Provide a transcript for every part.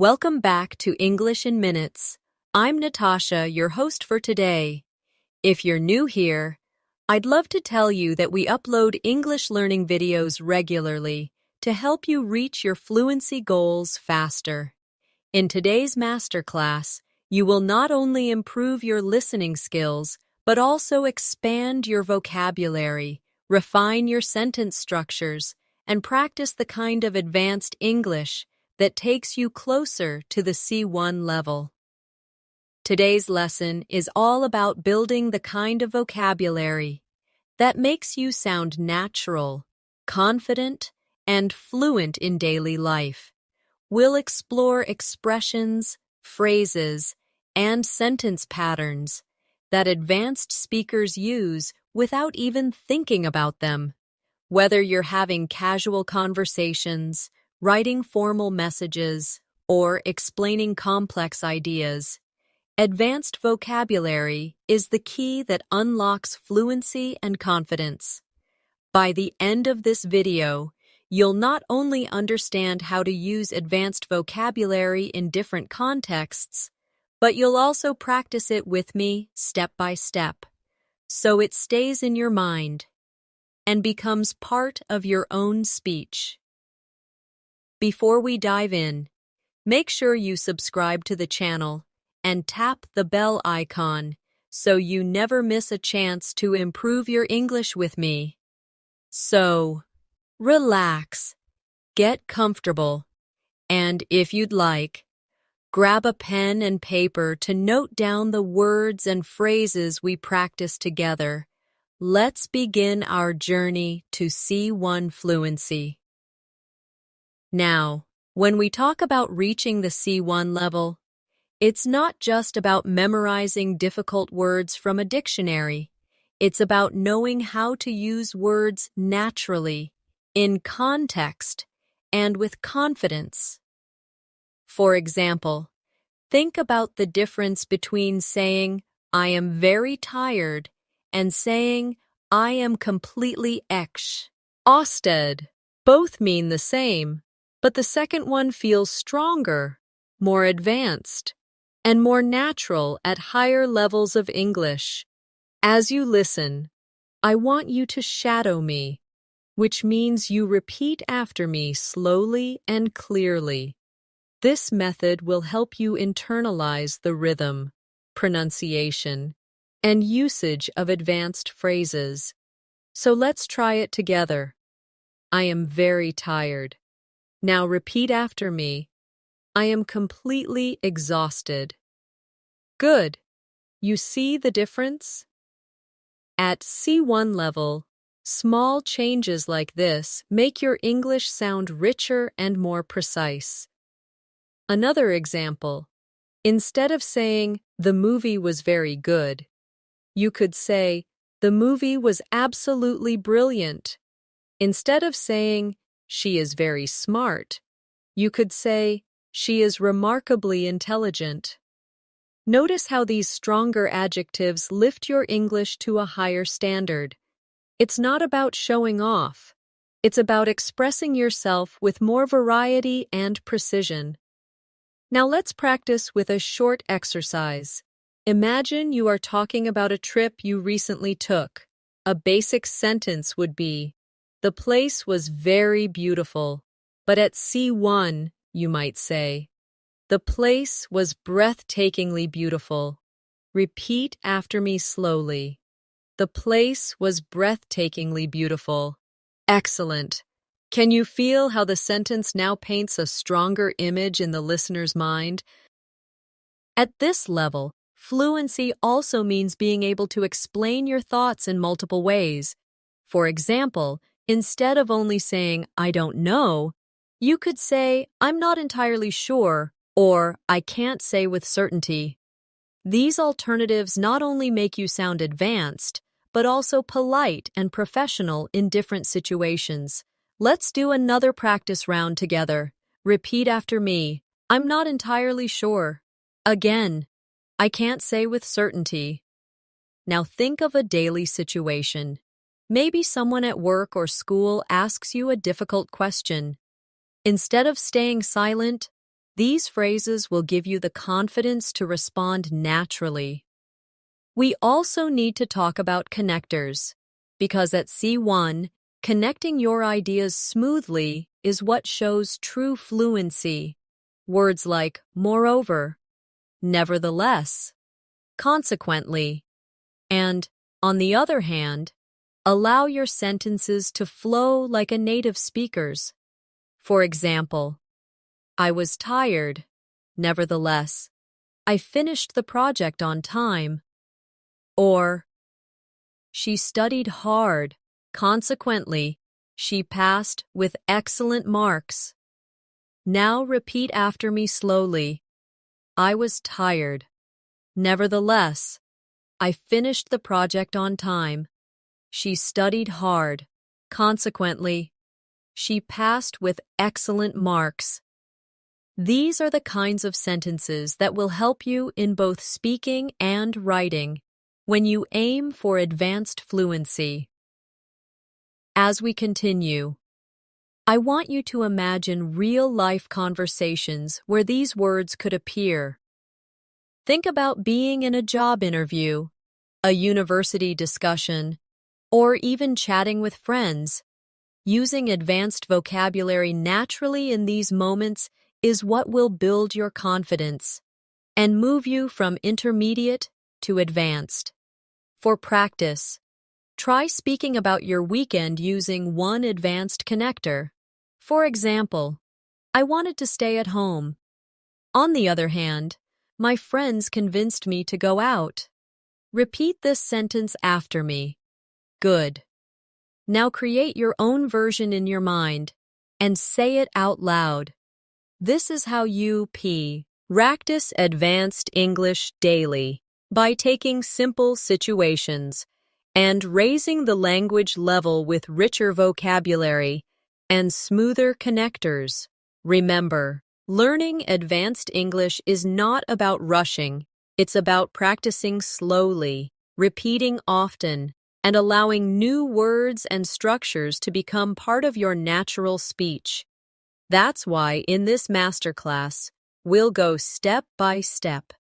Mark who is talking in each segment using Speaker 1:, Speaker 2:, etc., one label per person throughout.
Speaker 1: Welcome back to English in Minutes. I'm Natasha, your host for today. If you're new here, I'd love to tell you that we upload English learning videos regularly to help you reach your fluency goals faster. In today's masterclass, you will not only improve your listening skills, but also expand your vocabulary, refine your sentence structures, and practice the kind of advanced English that takes you closer to the C1 level. Today's lesson is all about building the kind of vocabulary that makes you sound natural, confident, and fluent in daily life. We'll explore expressions, phrases, and sentence patterns that advanced speakers use without even thinking about them. Whether you're having casual conversations, writing formal messages, or explaining complex ideas, advanced vocabulary is the key that unlocks fluency and confidence. By the end of this video, you'll not only understand how to use advanced vocabulary in different contexts, but you'll also practice it with me step by step, so it stays in your mind and becomes part of your own speech. Before we dive in, make sure you subscribe to the channel and tap the bell icon so you never miss a chance to improve your English with me. So, relax, get comfortable, and if you'd like, grab a pen and paper to note down the words and phrases we practice together. Let's begin our journey to C1 fluency. Now, when we talk about reaching the C1 level, it's not just about memorizing difficult words from a dictionary. It's about knowing how to use words naturally, in context, and with confidence. For example, think about the difference between saying, "I am very tired," and saying, "I am completely exhausted." Both mean the same, but the second one feels stronger, more advanced, and more natural at higher levels of English. As you listen, I want you to shadow me, which means you repeat after me slowly and clearly. This method will help you internalize the rhythm, pronunciation, and usage of advanced phrases. So let's try it together. I am very tired. Now repeat after me. I am completely exhausted. Good. You see the difference? At C1 level, small changes like this make your English sound richer and more precise. Another example. Instead of saying, "The movie was very good," you could say, "The movie was absolutely brilliant." Instead of saying, "She is very smart," you could say, "She is remarkably intelligent." Notice how these stronger adjectives lift your English to a higher standard. It's not about showing off. It's about expressing yourself with more variety and precision. Now let's practice with a short exercise. Imagine you are talking about a trip you recently took. A basic sentence would be, "The place was very beautiful," but at C1, you might say, "The place was breathtakingly beautiful." Repeat after me slowly. The place was breathtakingly beautiful. Excellent. Can you feel how the sentence now paints a stronger image in the listener's mind? At this level, fluency also means being able to explain your thoughts in multiple ways. For example, instead of only saying, "I don't know," you could say, "I'm not entirely sure," or "I can't say with certainty." These alternatives not only make you sound advanced, but also polite and professional in different situations. Let's do another practice round together. Repeat after me. I'm not entirely sure. Again, I can't say with certainty. Now think of a daily situation. Maybe someone at work or school asks you a difficult question. Instead of staying silent, These phrases will give you the confidence to respond naturally. We also need to talk about connectors, because at C1, connecting your ideas smoothly is what shows true fluency. Words like moreover, nevertheless, consequently, and, on the other hand, allow your sentences to flow like a native speaker's. For example, I was tired, nevertheless, I finished the project on time. Or, she studied hard, consequently, she passed with excellent marks. Now repeat after me slowly. I was tired. Nevertheless, I finished the project on time. She studied hard. Consequently, she passed with excellent marks. These are the kinds of sentences that will help you in both speaking and writing when you aim for advanced fluency. As we continue, I want you to imagine real-life conversations where these words could appear. Think about being in a job interview, a university discussion, or even chatting with friends. Using advanced vocabulary naturally in these moments is what will build your confidence and move you from intermediate to advanced. For practice, try speaking about your weekend using one advanced connector. For example, I wanted to stay at home. On the other hand, my friends convinced me to go out. Repeat this sentence after me. Good. Now create your own version in your mind and say it out loud. This is how you practice advanced English daily by taking simple situations and raising the language level with richer vocabulary and smoother connectors. Remember, learning advanced English is not about rushing. It's about practicing slowly, repeating often, and allowing new words and structures to become part of your natural speech. That's why in this masterclass, we'll go step by step,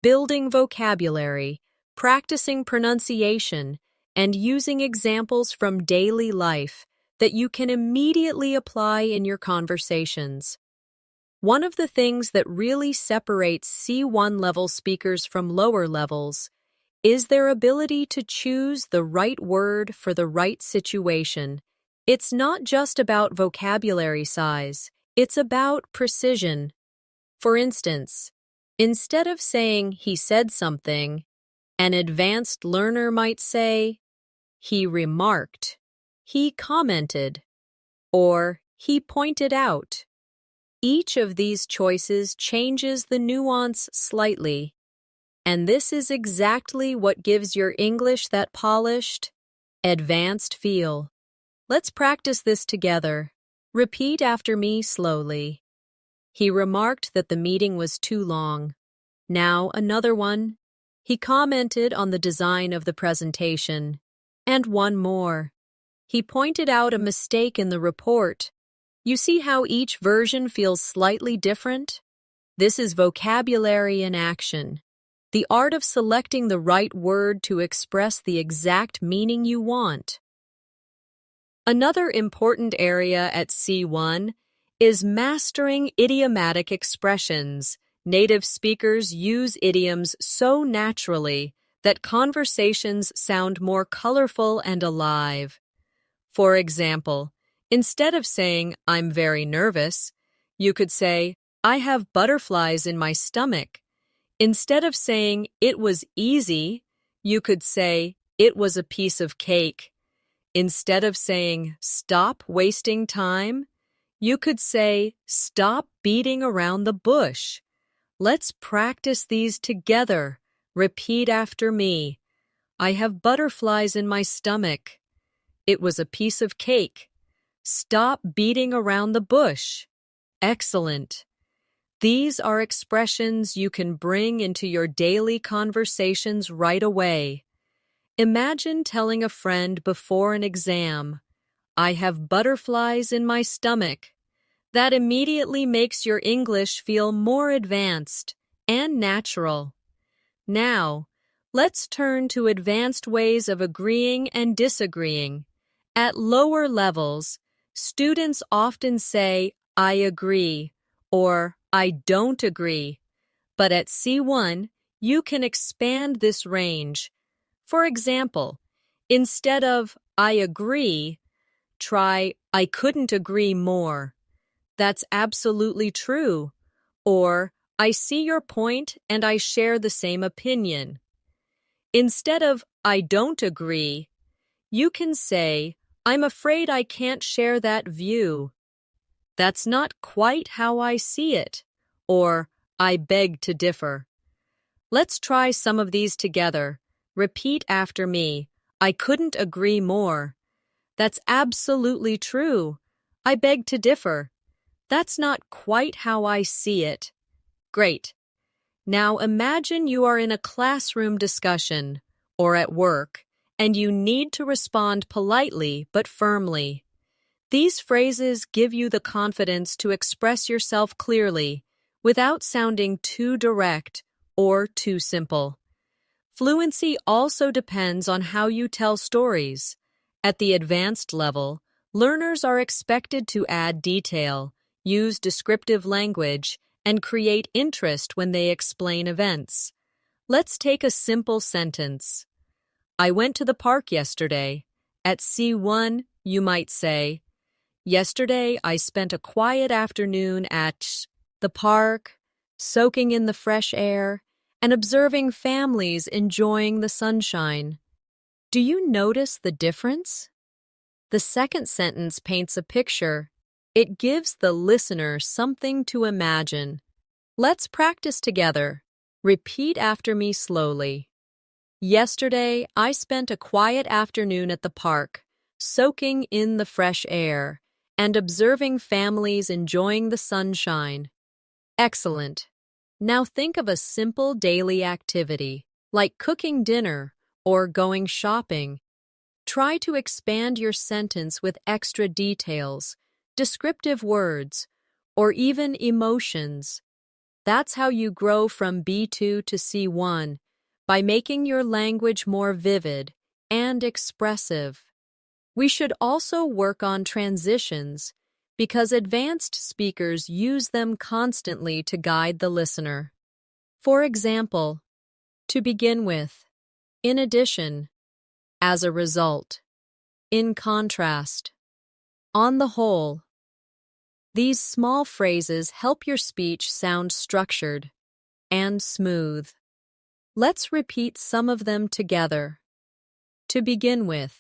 Speaker 1: building vocabulary, practicing pronunciation, and using examples from daily life that you can immediately apply in your conversations. One of the things that really separates C1 level speakers from lower levels is their ability to choose the right word for the right situation. It's not just about vocabulary size, it's about precision. For instance, instead of saying he said something, an advanced learner might say, he remarked, he commented, or he pointed out. Each of these choices changes the nuance slightly, and this is exactly what gives your English that polished, advanced feel. Let's practice this together. Repeat after me slowly. He remarked that the meeting was too long. Now another one. He commented on the design of the presentation. And one more. He pointed out a mistake in the report. You see how each version feels slightly different? This is vocabulary in action. The art of selecting the right word to express the exact meaning you want. Another important area at C1 is mastering idiomatic expressions. Native speakers use idioms so naturally that conversations sound more colorful and alive. For example, instead of saying, I'm very nervous, you could say, I have butterflies in my stomach. Instead of saying, it was easy, you could say, it was a piece of cake. Instead of saying, stop wasting time, you could say, stop beating around the bush. Let's practice these together. Repeat after me. I have butterflies in my stomach. It was a piece of cake. Stop beating around the bush. Excellent. These are expressions you can bring into your daily conversations right away. Imagine telling a friend before an exam, I have butterflies in my stomach. That immediately makes your English feel more advanced and natural. Now, let's turn to advanced ways of agreeing and disagreeing. At lower levels, students often say, I agree, or I don't agree. But at C1, you can expand this range. For example, instead of I agree, try I couldn't agree more. That's absolutely true. Or I see your point and I share the same opinion. Instead of I don't agree, you can say I'm afraid I can't share that view. That's not quite how I see it. Or I beg to differ. Let's try some of these together. Repeat after me. I couldn't agree more. That's absolutely true. I beg to differ. That's not quite how I see it. Great. Now imagine you are in a classroom discussion or at work, and you need to respond politely but firmly. These phrases give you the confidence to express yourself clearly without sounding too direct or too simple. Fluency also depends on how you tell stories. At the advanced level, learners are expected to add detail, use descriptive language, and create interest when they explain events. Let's take a simple sentence. I went to the park yesterday. At C1, you might say, yesterday I spent a quiet afternoon at the park, soaking in the fresh air, and observing families enjoying the sunshine. Do you notice the difference? The second sentence paints a picture. It gives the listener something to imagine. Let's practice together. Repeat after me slowly. Yesterday, I spent a quiet afternoon at the park, soaking in the fresh air and observing families enjoying the sunshine. Excellent. Now think of a simple daily activity, like cooking dinner or going shopping. Try to expand your sentence with extra details, descriptive words, or even emotions. That's how you grow from B2 to C1, by making your language more vivid and expressive. We should also work on transitions, because advanced speakers use them constantly to guide the listener. For example, to begin with, in addition, as a result, in contrast, on the whole. These small phrases help your speech sound structured and smooth. Let's repeat some of them together. To begin with,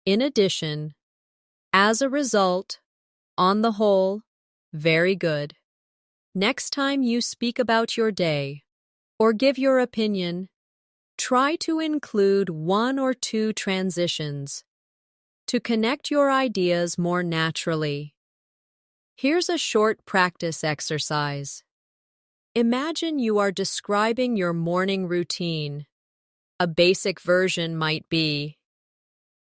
Speaker 1: in addition, as a result, on the whole, very good. Next time you speak about your day or give your opinion, try to include one or two transitions to connect your ideas more naturally. Here's a short practice exercise. Imagine you are describing your morning routine. A basic version might be,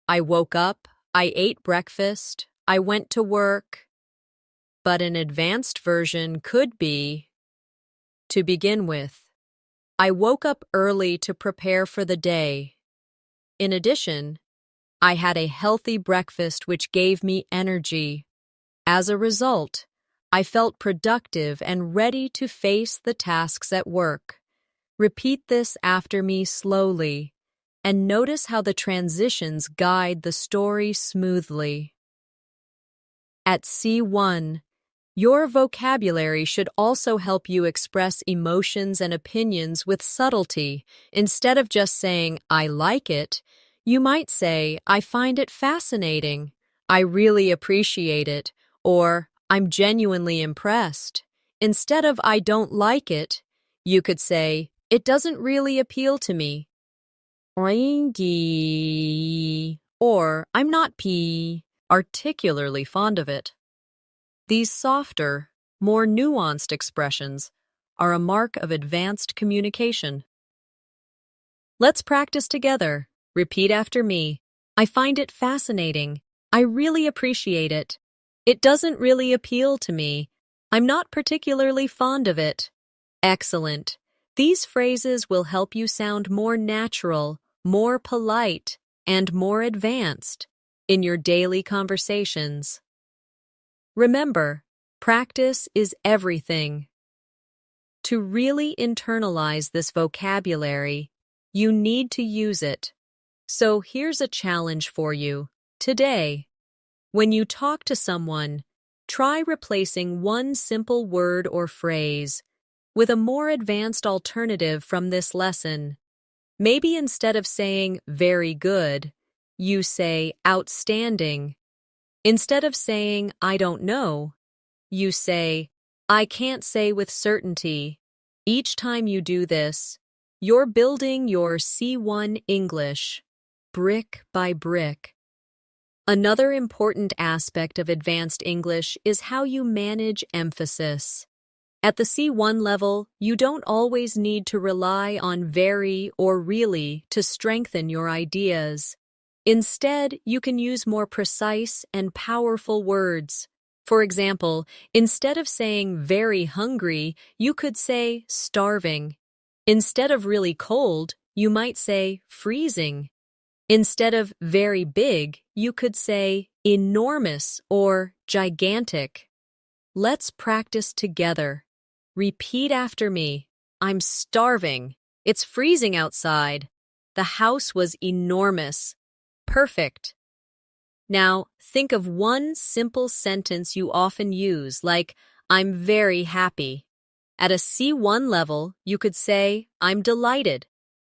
Speaker 1: I woke up, I ate breakfast, I went to work. But an advanced version could be, to begin with, I woke up early to prepare for the day. In addition, I had a healthy breakfast which gave me energy. As a result, I felt productive and ready to face the tasks at work. Repeat this after me slowly, and notice how the transitions guide the story smoothly. At C1, your vocabulary should also help you express emotions and opinions with subtlety. Instead of just saying, I like it, you might say, I find it fascinating, I really appreciate it, or I'm genuinely impressed. Instead of I don't like it, you could say, it doesn't really appeal to me. Or I'm not particularly fond of it. These softer, more nuanced expressions are a mark of advanced communication. Let's practice together. Repeat after me. I find it fascinating. I really appreciate it. It doesn't really appeal to me. I'm not particularly fond of it. Excellent. These phrases will help you sound more natural, more polite, and more advanced in your daily conversations. Remember, practice is everything. To really internalize this vocabulary, you need to use it. So here's a challenge for you. Today, when you talk to someone, try replacing one simple word or phrase with a more advanced alternative from this lesson. Maybe instead of saying very good, you say outstanding. Instead of saying I don't know, you say I can't say with certainty. Each time you do this, you're building your C1 English, brick by brick. Another important aspect of advanced English is how you manage emphasis. At the C1 level, you don't always need to rely on very or really to strengthen your ideas. Instead, you can use more precise and powerful words. For example, instead of saying very hungry, you could say starving. Instead of really cold, you might say freezing. Instead of very big, you could say enormous or gigantic. Let's practice together. Repeat after me. I'm starving. It's freezing outside. The house was enormous. Perfect. Now, think of one simple sentence you often use, like, I'm very happy. At a C1 level, you could say, I'm delighted,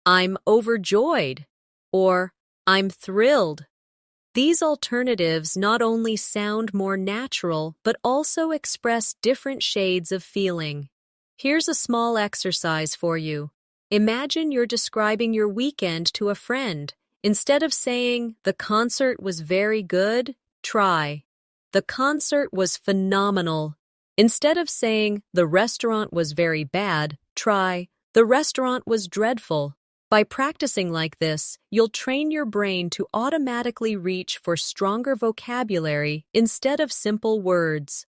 Speaker 1: I'm overjoyed, or I'm thrilled. These alternatives not only sound more natural, but also express different shades of feeling. Here's a small exercise for you. Imagine you're describing your weekend to a friend. Instead of saying, the concert was very good, try, the concert was phenomenal. Instead of saying, the restaurant was very bad, try, the restaurant was dreadful. By practicing like this, you'll train your brain to automatically reach for stronger vocabulary instead of simple words.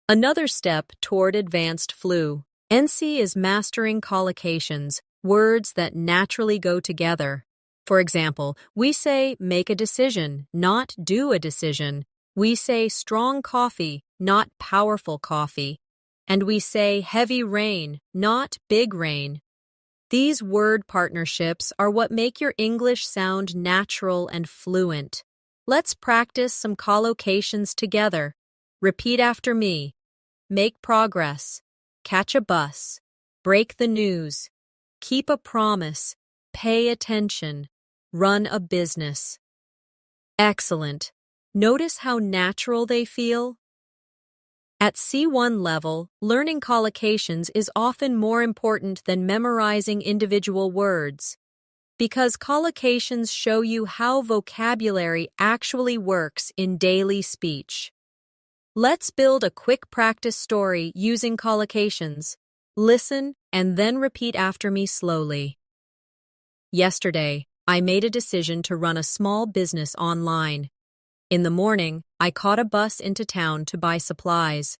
Speaker 1: Another step toward advanced fluency is mastering collocations, words that naturally go together. For example, we say make a decision, not do a decision. We say strong coffee, not powerful coffee. And we say heavy rain, not big rain. These word partnerships are what make your English sound natural and fluent. Let's practice some collocations together. Repeat after me. Make progress. Catch a bus. Break the news. Keep a promise. Pay attention. Run a business. Excellent. Notice how natural they feel? At C1 level, learning collocations is often more important than memorizing individual words, because collocations show you how vocabulary actually works in daily speech. Let's build a quick practice story using collocations. Listen and then repeat after me slowly. Yesterday, I made a decision to run a small business online. In the morning, I caught a bus into town to buy supplies.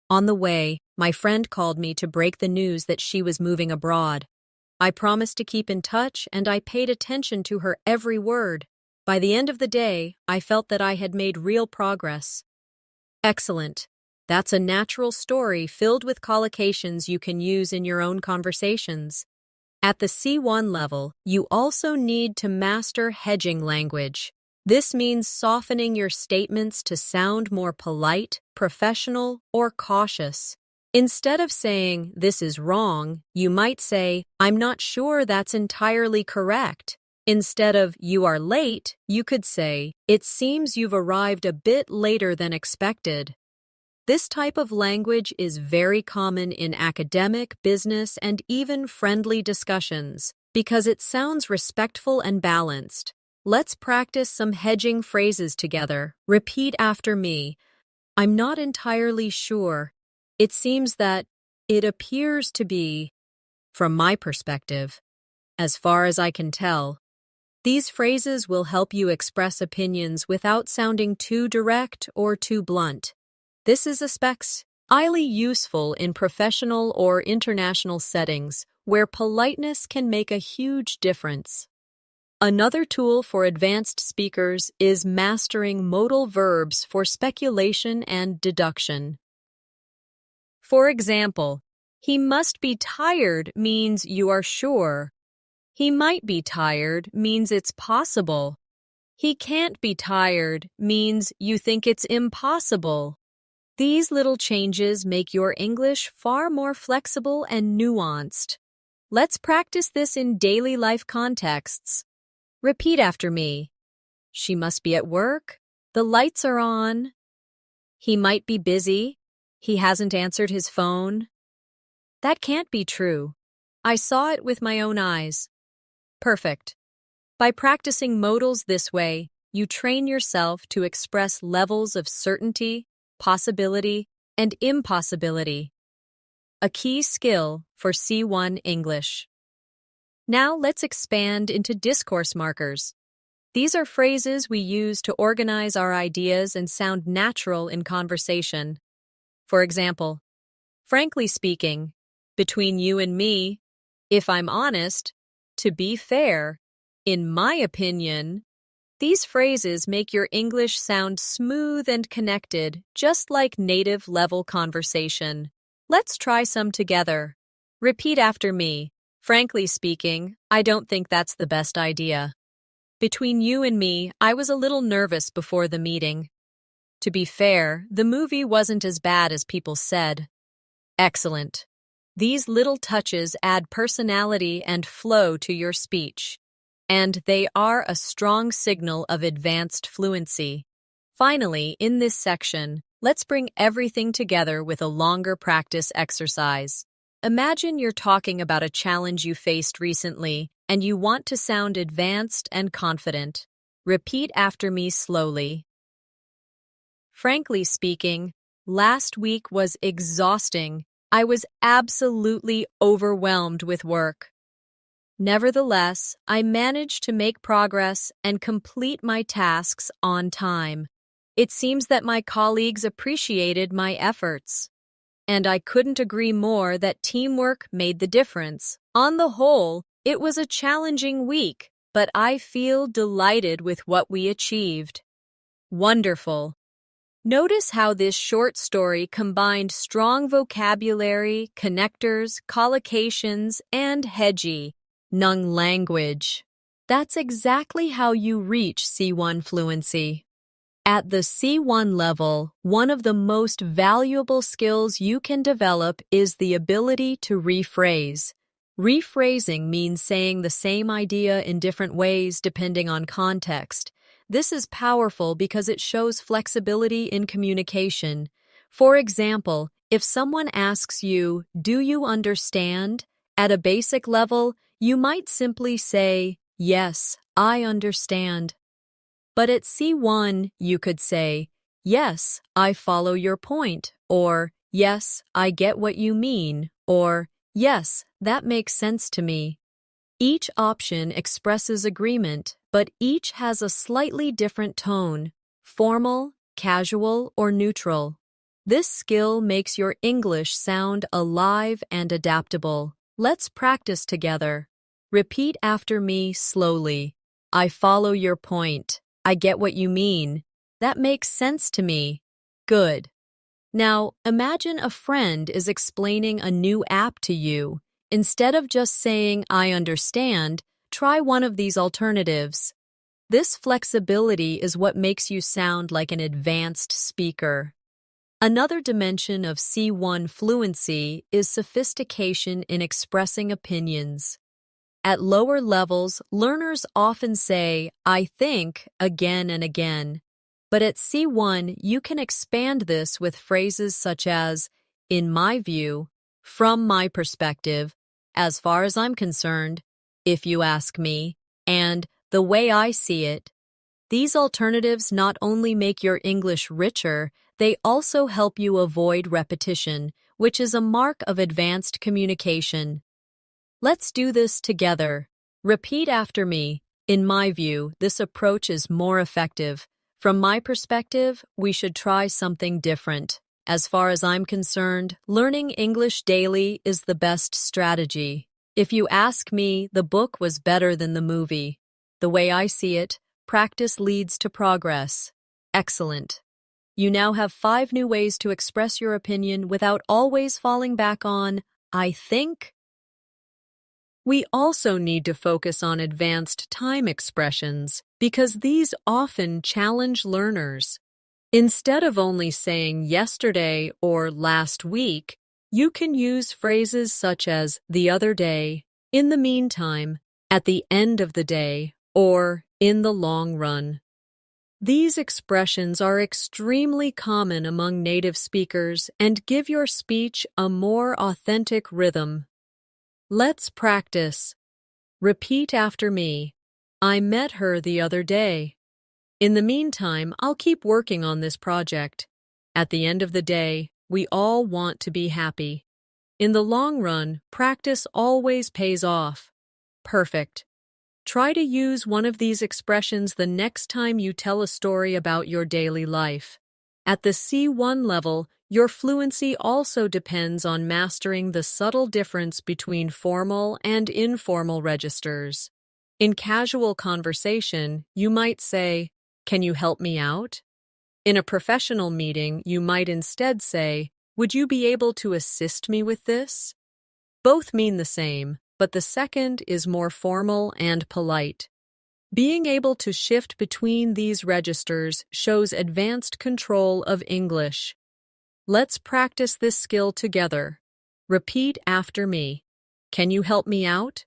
Speaker 1: On the way, my friend called me to break the news that she was moving abroad. I promised to keep in touch, and I paid attention to her every word. By the end of the day, I felt that I had made real progress. Excellent. That's a natural story filled with collocations you can use in your own conversations. At the C1 level, you also need to master hedging language. This means softening your statements to sound more polite, professional, or cautious. Instead of saying, this is wrong, you might say, I'm not sure that's entirely correct. Instead of, you are late, you could say, it seems you've arrived a bit later than expected. This type of language is very common in academic, business, and even friendly discussions because it sounds respectful and balanced. Let's practice some hedging phrases together. Repeat after me. I'm not entirely sure. It seems that it appears to be, from my perspective, as far as I can tell. These phrases will help you express opinions without sounding too direct or too blunt. This is especially useful in professional or international settings where politeness can make a huge difference. Another tool for advanced speakers is mastering modal verbs for speculation and deduction. For example, he must be tired means you are sure. He might be tired means it's possible. He can't be tired means you think it's impossible. These little changes make your English far more flexible and nuanced. Let's practice this in daily life contexts. Repeat after me. She must be at work. The lights are on. He might be busy. He hasn't answered his phone. That can't be true. I saw it with my own eyes. Perfect. By practicing modals this way, you train yourself to express levels of certainty, possibility, and impossibility. A key skill for C1 English. Now let's expand into discourse markers. These are phrases we use to organize our ideas and sound natural in conversation. For example, frankly speaking, between you and me, if I'm honest, to be fair, in my opinion. These phrases make your English sound smooth and connected, just like native-level conversation. Let's try some together. Repeat after me. Frankly speaking, I don't think that's the best idea. Between you and me, I was a little nervous before the meeting. To be fair, the movie wasn't as bad as people said. Excellent. These little touches add personality and flow to your speech, and they are a strong signal of advanced fluency. Finally, in this section, let's bring everything together with a longer practice exercise. Imagine you're talking about a challenge you faced recently, and you want to sound advanced and confident. Repeat after me slowly. Frankly speaking, last week was exhausting. I was absolutely overwhelmed with work. Nevertheless, I managed to make progress and complete my tasks on time. It seems that my colleagues appreciated my efforts. And I couldn't agree more that teamwork made the difference. On the whole, it was a challenging week, but I feel delighted with what we achieved. Wonderful. Notice how this short story combined strong vocabulary, connectors, collocations, and hedging language. That's exactly how you reach C1 fluency. At the C1 level, one of the most valuable skills you can develop is the ability to rephrase. Rephrasing means saying the same idea in different ways depending on context. This is powerful because it shows flexibility in communication. For example, if someone asks you, "Do you understand?" At a basic level, you might simply say, "Yes, I understand." But at C1, you could say, "Yes, I follow your point," or "Yes, I get what you mean," or "Yes, that makes sense to me." Each option expresses agreement, but each has a slightly different tone, formal, casual, or neutral. This skill makes your English sound alive and adaptable. Let's practice together. Repeat after me slowly. I follow your point. I get what you mean. That makes sense to me. Good. Now, imagine a friend is explaining a new app to you. Instead of just saying, "I understand," try one of these alternatives. This flexibility is what makes you sound like an advanced speaker. Another dimension of C1 fluency is sophistication in expressing opinions. At lower levels, learners often say, "I think," again and again. But at C1, you can expand this with phrases such as, "In my view," "From my perspective," "As far as I'm concerned," "If you ask me," and "The way I see it." These alternatives not only make your English richer, they also help you avoid repetition, which is a mark of advanced communication. Let's do this together. Repeat after me. In my view, this approach is more effective. From my perspective, we should try something different. As far as I'm concerned, learning English daily is the best strategy. If you ask me, the book was better than the movie. The way I see it, practice leads to progress. Excellent. You now have 5 new ways to express your opinion without always falling back on, I think. We also need to focus on advanced time expressions because these often challenge learners. Instead of only saying yesterday or last week, you can use phrases such as the other day, in the meantime, at the end of the day, or in the long run. These expressions are extremely common among native speakers and give your speech a more authentic rhythm. Let's practice. Repeat after me. I met her the other day. In the meantime, I'll keep working on this project. At the end of the day, we all want to be happy. In the long run, practice always pays off. Perfect. Try to use one of these expressions the next time you tell a story about your daily life. At the C1 level, your fluency also depends on mastering the subtle difference between formal and informal registers. In casual conversation, you might say, "Can you help me out?" In a professional meeting, you might instead say, "Would you be able to assist me with this?" Both mean the same, but the second is more formal and polite. Being able to shift between these registers shows advanced control of English. Let's practice this skill together. Repeat after me. Can you help me out?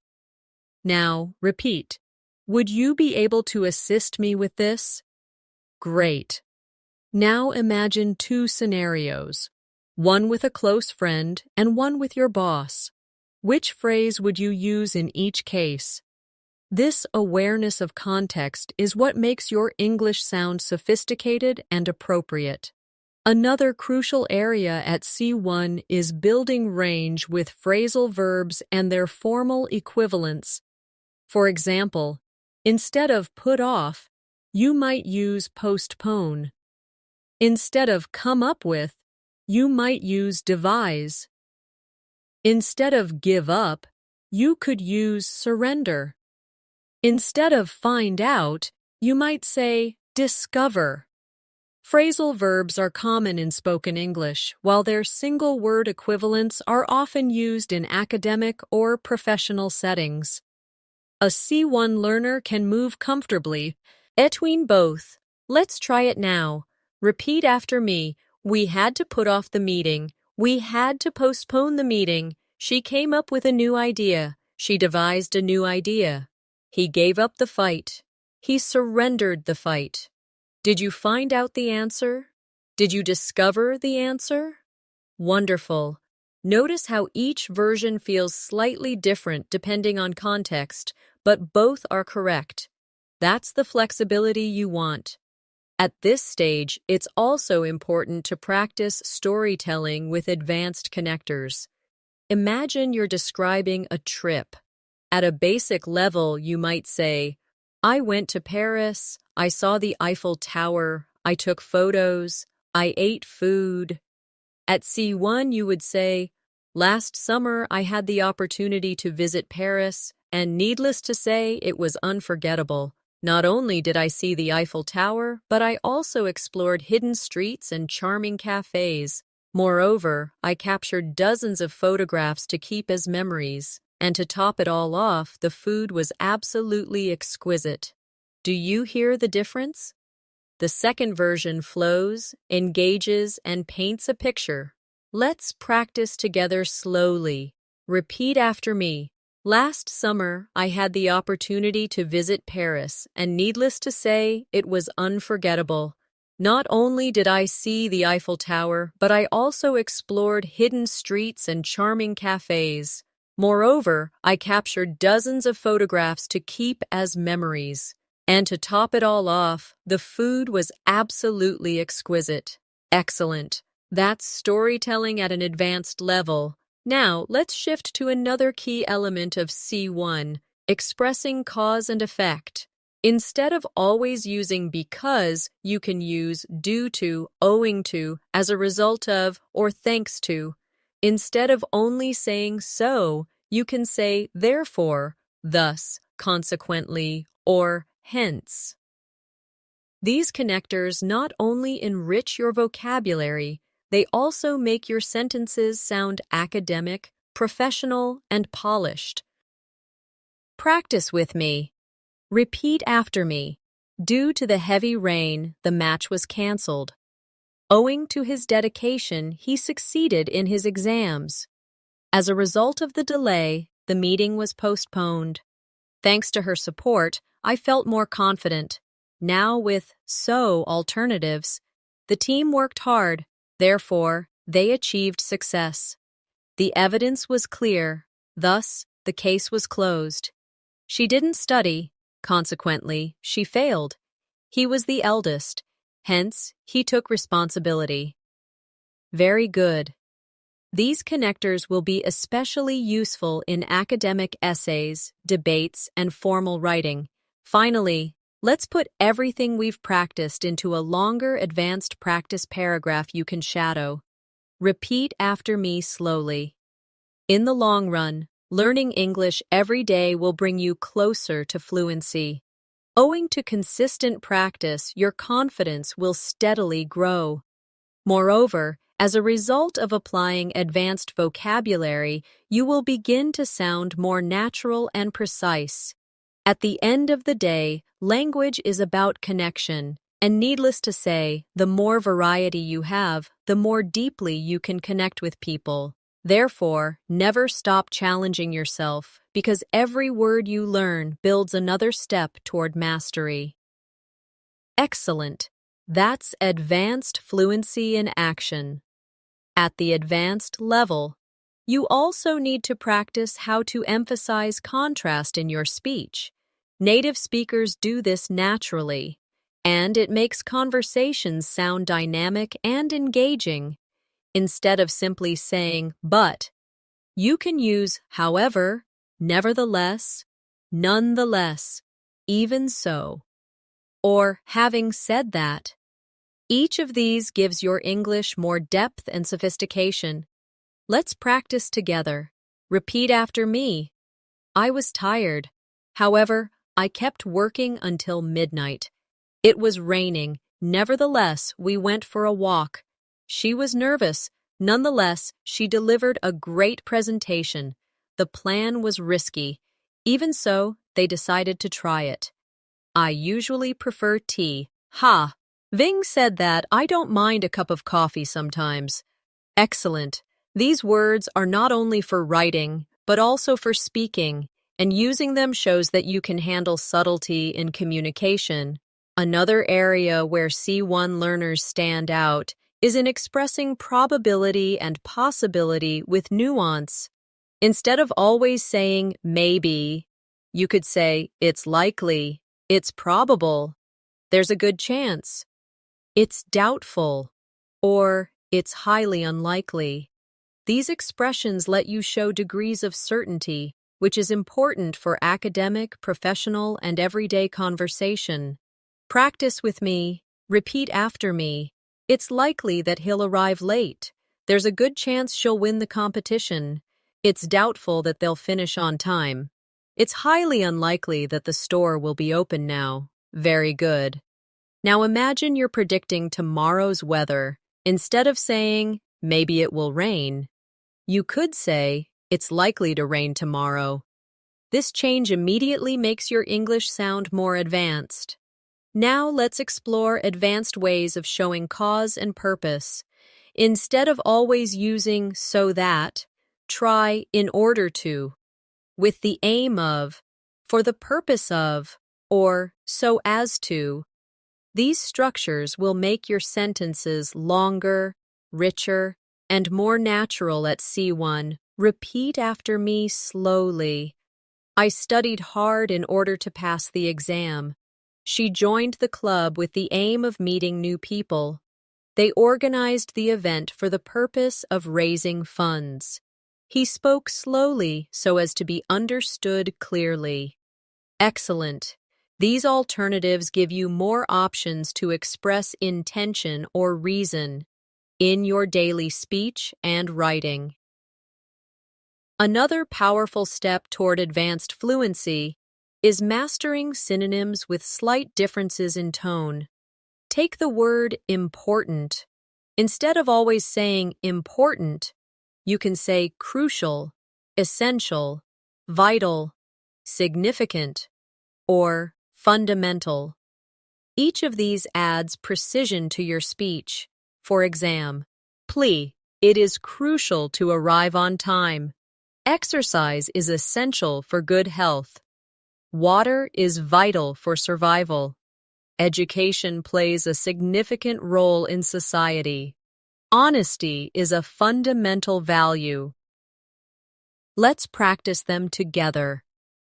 Speaker 1: Now, repeat. Would you be able to assist me with this? Great. Now imagine 2 scenarios, one with a close friend and one with your boss. Which phrase would you use in each case? This awareness of context is what makes your English sound sophisticated and appropriate. Another crucial area at C1 is building range with phrasal verbs and their formal equivalents. For example, instead of put off, you might use postpone. Instead of come up with, you might use devise. Instead of give up, you could use surrender. Instead of find out, you might say discover. Phrasal verbs are common in spoken English, while their single-word equivalents are often used in academic or professional settings. A C1 learner can move comfortably between both. Let's try it now. Repeat after me. We had to put off the meeting. We had to postpone the meeting. She came up with a new idea. She devised a new idea. He gave up the fight. He surrendered the fight. Did you find out the answer? Did you discover the answer? Wonderful. Notice how each version feels slightly different depending on context, but both are correct. That's the flexibility you want. At this stage, it's also important to practice storytelling with advanced connectors. Imagine you're describing a trip. At a basic level, you might say, I went to Paris, I saw the Eiffel Tower, I took photos, I ate food. At C1, you would say, last summer I had the opportunity to visit Paris, and needless to say, it was unforgettable. Not only did I see the Eiffel Tower, but I also explored hidden streets and charming cafes. Moreover, I captured dozens of photographs to keep as memories. And to top it all off, the food was absolutely exquisite. Do you hear the difference? The second version flows, engages, and paints a picture. Let's practice together slowly. Repeat after me. Last summer, I had the opportunity to visit Paris, and needless to say, it was unforgettable. Not only did I see the Eiffel Tower, but I also explored hidden streets and charming cafes. Moreover, I captured dozens of photographs to keep as memories. And to top it all off, the food was absolutely exquisite. Excellent. That's storytelling at an advanced level. Now, let's shift to another key element of C1, Expressing cause and effect. Instead of always using because, you can use due to, owing to, as a result of, or thanks to. Instead of only saying so, you can say therefore, thus, consequently, or hence. These connectors not only enrich your vocabulary, they also make your sentences sound academic, professional, and polished. Practice with me. Repeat after me. Due to the heavy rain, the match was cancelled. Owing to his dedication, he succeeded in his exams. As a result of the delay, the meeting was postponed. Thanks to her support, I felt more confident. Now with so alternatives, the team worked hard, therefore, they achieved success. The evidence was clear, thus, the case was closed. She didn't study, consequently, she failed. He was the eldest, hence, he took responsibility. Very good. These connectors will be especially useful in academic essays, debates, and formal writing. Finally, let's put everything we've practiced into a longer advanced practice paragraph you can shadow. Repeat after me slowly. In the long run, learning English every day will bring you closer to fluency. Owing to consistent practice, your confidence will steadily grow. Moreover, as a result of applying advanced vocabulary, you will begin to sound more natural and precise. At the end of the day, language is about connection, and needless to say, the more variety you have, the more deeply you can connect with people. Therefore, never stop challenging yourself, because every word you learn builds another step toward mastery. Excellent. That's advanced fluency in action. At the advanced level, you also need to practice how to emphasize contrast in your speech. Native speakers do this naturally, and it makes conversations sound dynamic and engaging. Instead of simply saying, but, you can use however, nevertheless, nonetheless, even so, or having said that. Each of these gives your English more depth and sophistication. Let's practice together. Repeat after me. I was tired. However, I kept working until midnight. It was raining. Nevertheless, we went for a walk. She was nervous. Nonetheless, she delivered a great presentation. The plan was risky. Even so, they decided to try it. I usually prefer tea. Ha! Ving said that I don't mind a cup of coffee sometimes. Excellent. These words are not only for writing, but also for speaking, and using them shows that you can handle subtlety in communication. Another area where C1 learners stand out is in expressing probability and possibility with nuance. Instead of always saying maybe, you could say it's likely, it's probable, there's a good chance, it's doubtful, or it's highly unlikely. These expressions let you show degrees of certainty, which is important for academic, professional, and everyday conversation. Practice with me. Repeat after me. It's likely that he'll arrive late. There's a good chance she'll win the competition. It's doubtful that they'll finish on time. It's highly unlikely that the store will be open now. Very good. Now imagine you're predicting tomorrow's weather. Instead of saying, maybe it will rain, you could say, it's likely to rain tomorrow. This change immediately makes your English sound more advanced. Now let's explore advanced ways of showing cause and purpose. Instead of always using so that, try in order to, with the aim of, for the purpose of, or so as to. These structures will make your sentences longer, richer, and more natural at C1. Repeat after me slowly. I studied hard in order to pass the exam. She joined the club with the aim of meeting new people. They organized the event for the purpose of raising funds. He spoke slowly so as to be understood clearly. Excellent. These alternatives give you more options to express intention or reason in your daily speech and writing. Another powerful step toward advanced fluency is mastering synonyms with slight differences in tone. Take the word important. Instead of always saying important, you can say crucial, essential, vital, significant, or fundamental. Each of these adds precision to your speech. For example, plea, it is crucial to arrive on time. Exercise is essential for good health. Water is vital for survival. Education plays a significant role in society. Honesty is a fundamental value. Let's practice them together.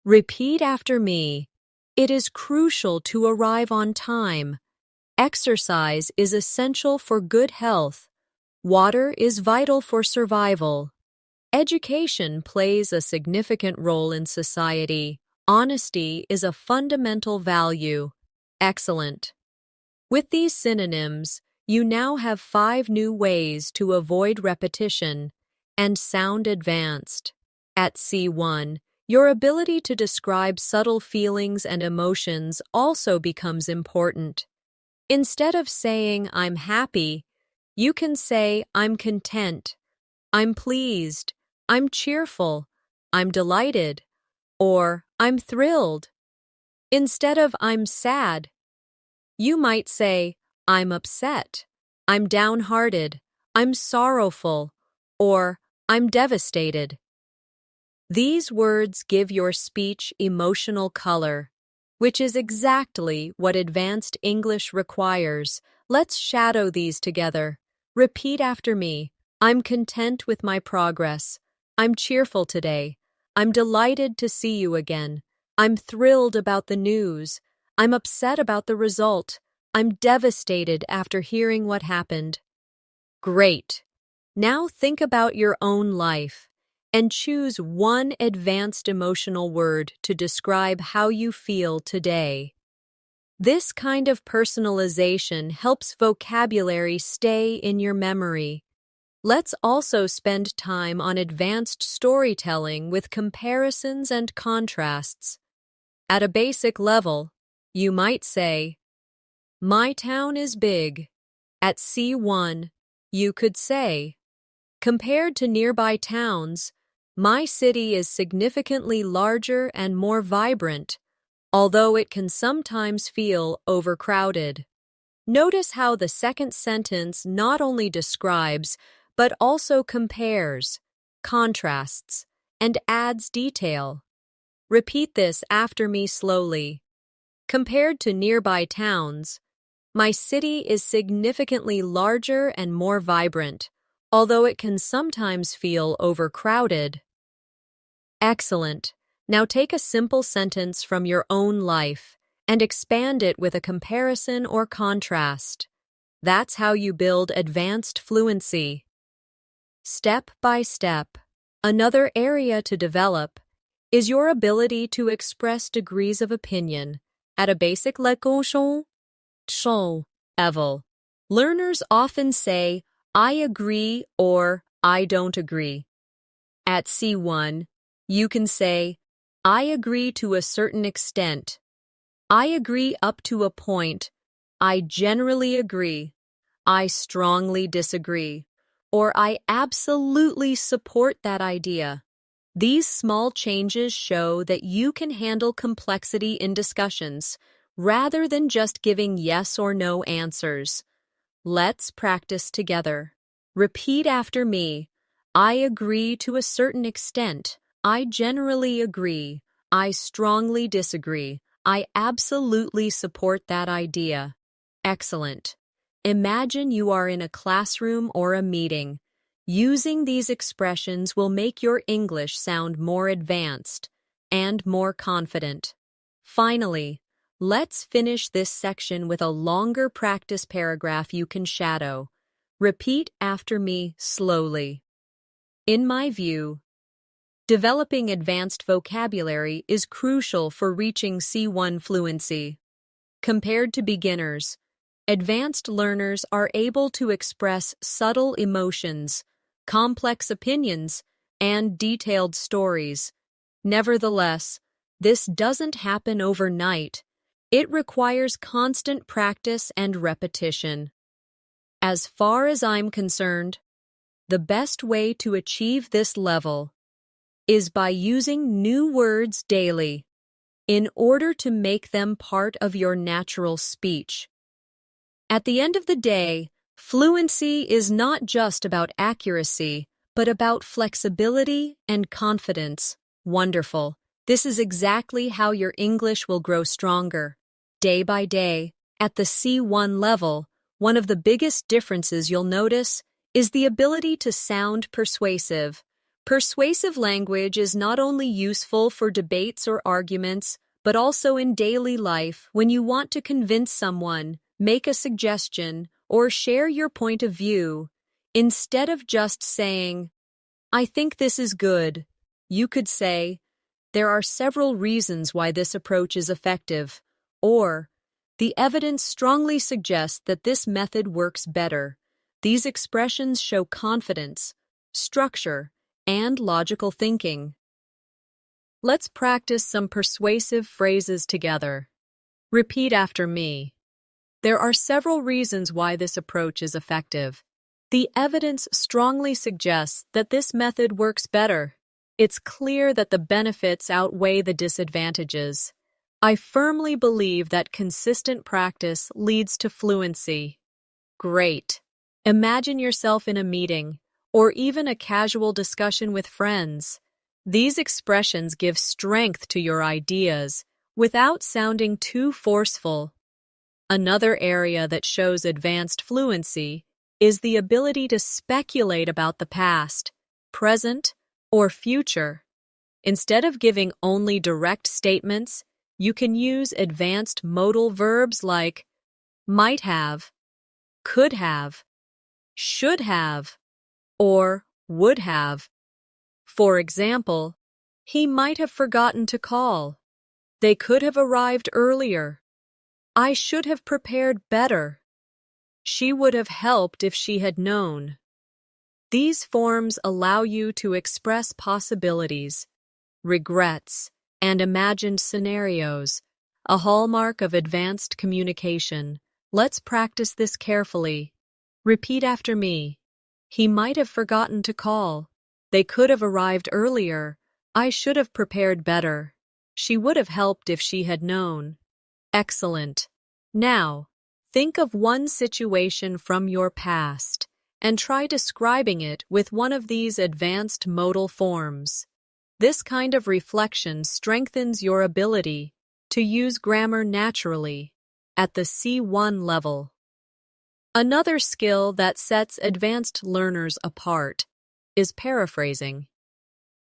Speaker 1: Repeat after me. It is crucial to arrive on time. Exercise is essential for good health. Water is vital for survival. Education plays a significant role in society. Honesty is a fundamental value. Excellent. With these synonyms, you now have 5 new ways to avoid repetition and sound advanced. At C1, your ability to describe subtle feelings and emotions also becomes important. Instead of saying, I'm happy, you can say, I'm content, I'm pleased, I'm cheerful, I'm delighted, or I'm thrilled. Instead of I'm sad, you might say, I'm upset, I'm downhearted, I'm sorrowful, or I'm devastated. These words give your speech emotional color, which is exactly what advanced English requires. Let's shadow these together. Repeat after me. I'm content with my progress. I'm cheerful today. I'm delighted to see you again. I'm thrilled about the news. I'm upset about the result. I'm devastated after hearing what happened. Great. Now think about your own life and choose one advanced emotional word to describe how you feel today. This kind of personalization helps vocabulary stay in your memory. Let's also spend time on advanced storytelling with comparisons and contrasts. At a basic level, you might say, my town is big. At C1, you could say, compared to nearby towns, my city is significantly larger and more vibrant, although it can sometimes feel overcrowded. Notice how the second sentence not only describes, but also compares, contrasts, and adds detail. Repeat this after me slowly. Compared to nearby towns, my city is significantly larger and more vibrant, although it can sometimes feel overcrowded. Excellent. Now take a simple sentence from your own life and expand it with a comparison or contrast. That's how you build advanced fluency. Step by step, another area to develop is your ability to express degrees of opinion at a basic level. Learners often say, I agree or I don't agree. At C1, you can say, I agree to a certain extent. I agree up to a point. I generally agree. I strongly disagree. Or I absolutely support that idea. These small changes show that you can handle complexity in discussions, rather than just giving yes or no answers. Let's practice together. Repeat after me. I agree to a certain extent. I generally agree. I strongly disagree. I absolutely support that idea. Excellent. Imagine you are in a classroom or a meeting. Using these expressions will make your English sound more advanced and more confident. Finally, let's finish this section with a longer practice paragraph you can shadow. Repeat after me slowly. In my view, Developing advanced vocabulary is crucial for reaching C1 fluency. Compared to beginners, advanced learners are able to express subtle emotions, complex opinions, and detailed stories. Nevertheless, this doesn't happen overnight. It requires constant practice and repetition. As far as I'm concerned, the best way to achieve this level is by using new words daily in order to make them part of your natural speech. At the end of the day, fluency is not just about accuracy, but about flexibility and confidence. Wonderful. This is exactly how your English will grow stronger. Day by day, at the C1 level, one of the biggest differences you'll notice is the ability to sound persuasive. Persuasive language is not only useful for debates or arguments, but also in daily life when you want to convince someone, make a suggestion, or share your point of view. Instead of just saying, "I think this is good," you could say, "There are several reasons why this approach is effective," or, "The evidence strongly suggests that this method works better." These expressions show confidence, structure, and logical thinking. Let's practice some persuasive phrases together. Repeat after me. There are several reasons why this approach is effective. The evidence strongly suggests that this method works better. It's clear that the benefits outweigh the disadvantages. I firmly believe that consistent practice leads to fluency. Great. Imagine yourself in a meeting, or even a casual discussion with friends. These expressions give strength to your ideas without sounding too forceful. Another area that shows advanced fluency is the ability to speculate about the past, present, or future. Instead of giving only direct statements, you can use advanced modal verbs like might have, could have, should have, or would have. For example, he might have forgotten to call. They could have arrived earlier. I should have prepared better. She would have helped if she had known. These forms allow you to express possibilities, regrets, and imagined scenarios, a hallmark of advanced communication. Let's practice this carefully. Repeat after me. He might have forgotten to call. They could have arrived earlier. I should have prepared better. She would have helped if she had known. Excellent. Now, think of one situation from your past and try describing it with one of these advanced modal forms. This kind of reflection strengthens your ability to use grammar naturally at the C1 level. Another skill that sets advanced learners apart is paraphrasing.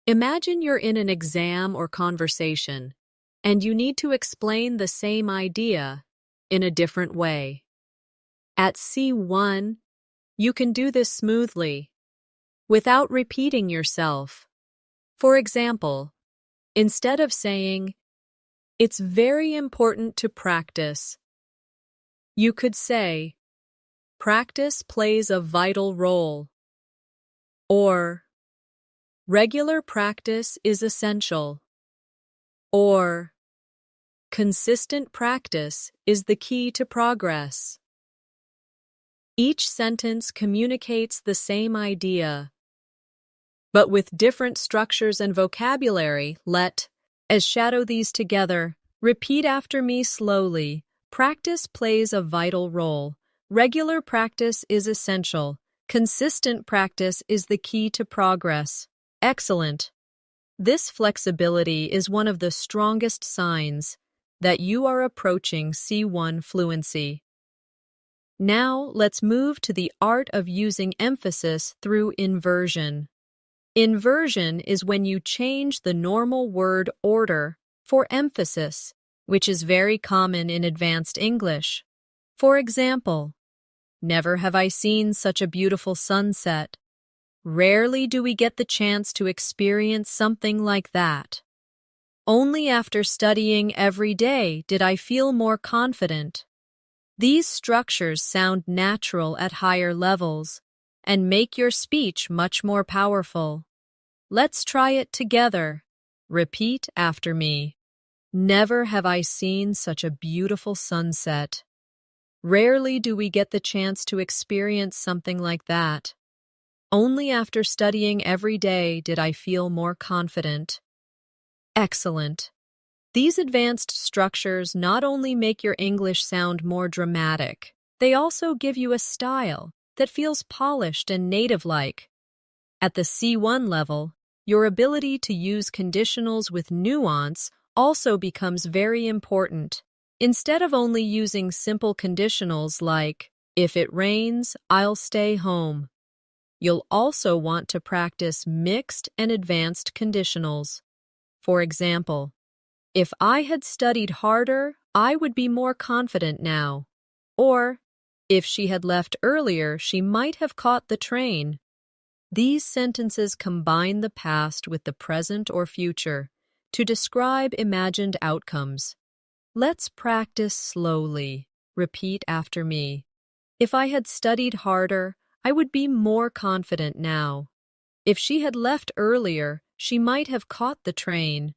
Speaker 1: Imagine you're in an exam or conversation, and you need to explain the same idea in a different way. At C1, you can do this smoothly, without repeating yourself. For example, instead of saying, "It's very important to practice," you could say, "Practice plays a vital role," or "Regular practice is essential," or "Consistent practice is the key to progress." Each sentence communicates the same idea, but with different structures and vocabulary. Let's shadow these together. Repeat after me slowly. Practice plays a vital role. Regular practice is essential. Consistent practice is the key to progress. Excellent. This flexibility is one of the strongest signs that you are approaching C1 fluency. Now, let's move to the art of using emphasis through inversion. Inversion is when you change the normal word order for emphasis, which is very common in advanced English. For example, "Never have I seen such a beautiful sunset." Rarely do we get the chance to experience something like that. Only after studying every day did I feel more confident. These structures sound natural at higher levels and make your speech much more powerful. Let's try it together. Repeat after me. Never have I seen such a beautiful sunset. Rarely do we get the chance to experience something like that. Only after studying every day did I feel more confident. Excellent. These advanced structures not only make your English sound more dramatic, they also give you a style that feels polished and native-like. At the C1 level, your ability to use conditionals with nuance also becomes very important. Instead of only using simple conditionals like, if it rains, I'll stay home, you'll also want to practice mixed and advanced conditionals. For example, if I had studied harder, I would be more confident now. Or, if she had left earlier, she might have caught the train. These sentences combine the past with the present or future to describe imagined outcomes. Let's practice slowly. Repeat after me. If I had studied harder, I would be more confident now. If she had left earlier, she might have caught the train.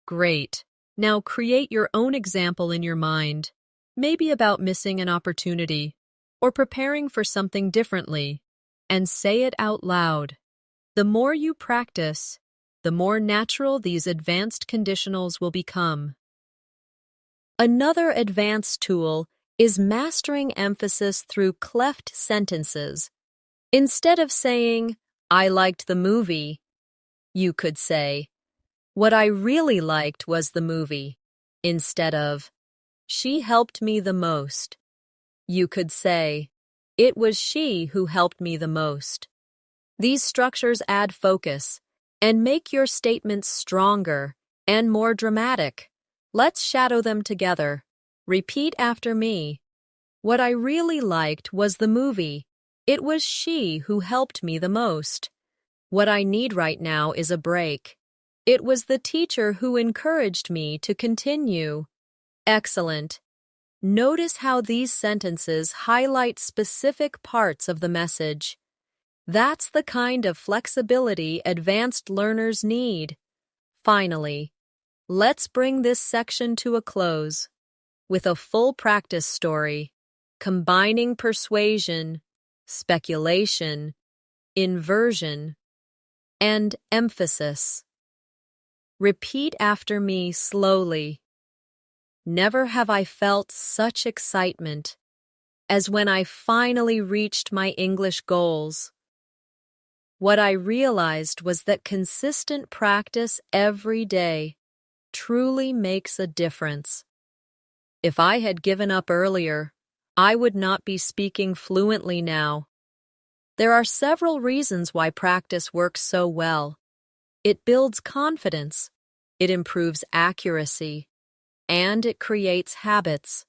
Speaker 1: Great. Now create your own example in your mind, maybe about missing an opportunity or preparing for something differently, and say it out loud. The more you practice, the more natural these advanced conditionals will become. Another advanced tool is mastering emphasis through cleft sentences. Instead of saying, I liked the movie, you could say, what I really liked was the movie. Instead of, she helped me the most, you could say, it was she who helped me the most. These structures add focus and make your statements stronger and more dramatic. Let's shadow them together. Repeat after me. What I really liked was the movie. It was she who helped me the most. What I need right now is a break. It was the teacher who encouraged me to continue. Excellent. Notice how these sentences highlight specific parts of the message. That's the kind of flexibility advanced learners need. Finally, let's bring this section to a close with a full practice story, combining persuasion, speculation, inversion, and emphasis. Repeat after me slowly. Never have I felt such excitement as when I finally reached my English goals. What I realized was that consistent practice every day truly makes a difference. If I had given up earlier, I would not be speaking fluently now. There are several reasons why practice works so well. It builds confidence, it improves accuracy, and it creates habits.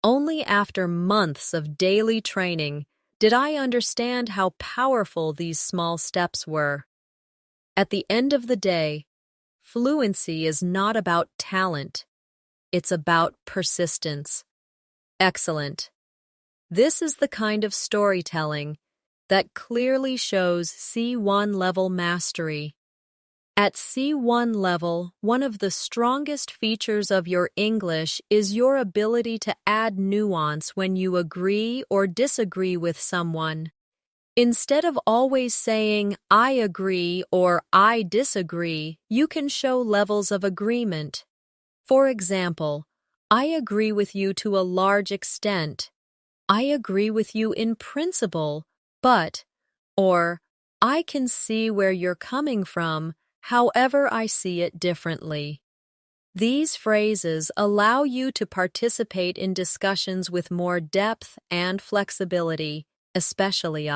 Speaker 1: Only after months of daily training did I understand how powerful these small steps were. At the end of the day, fluency is not about talent. It's about persistence. Excellent. This is the kind of storytelling that clearly shows C1 level mastery. At C1 level, one of the strongest features of your English is your ability to add nuance when you agree or disagree with someone. Instead of always saying, I agree or I disagree, you can show levels of agreement. For example, I agree with you to a large extent. I agree with you in principle, but, or, I can see where you're coming from, however I see it differently. These phrases allow you to participate in discussions with more depth and flexibility, especially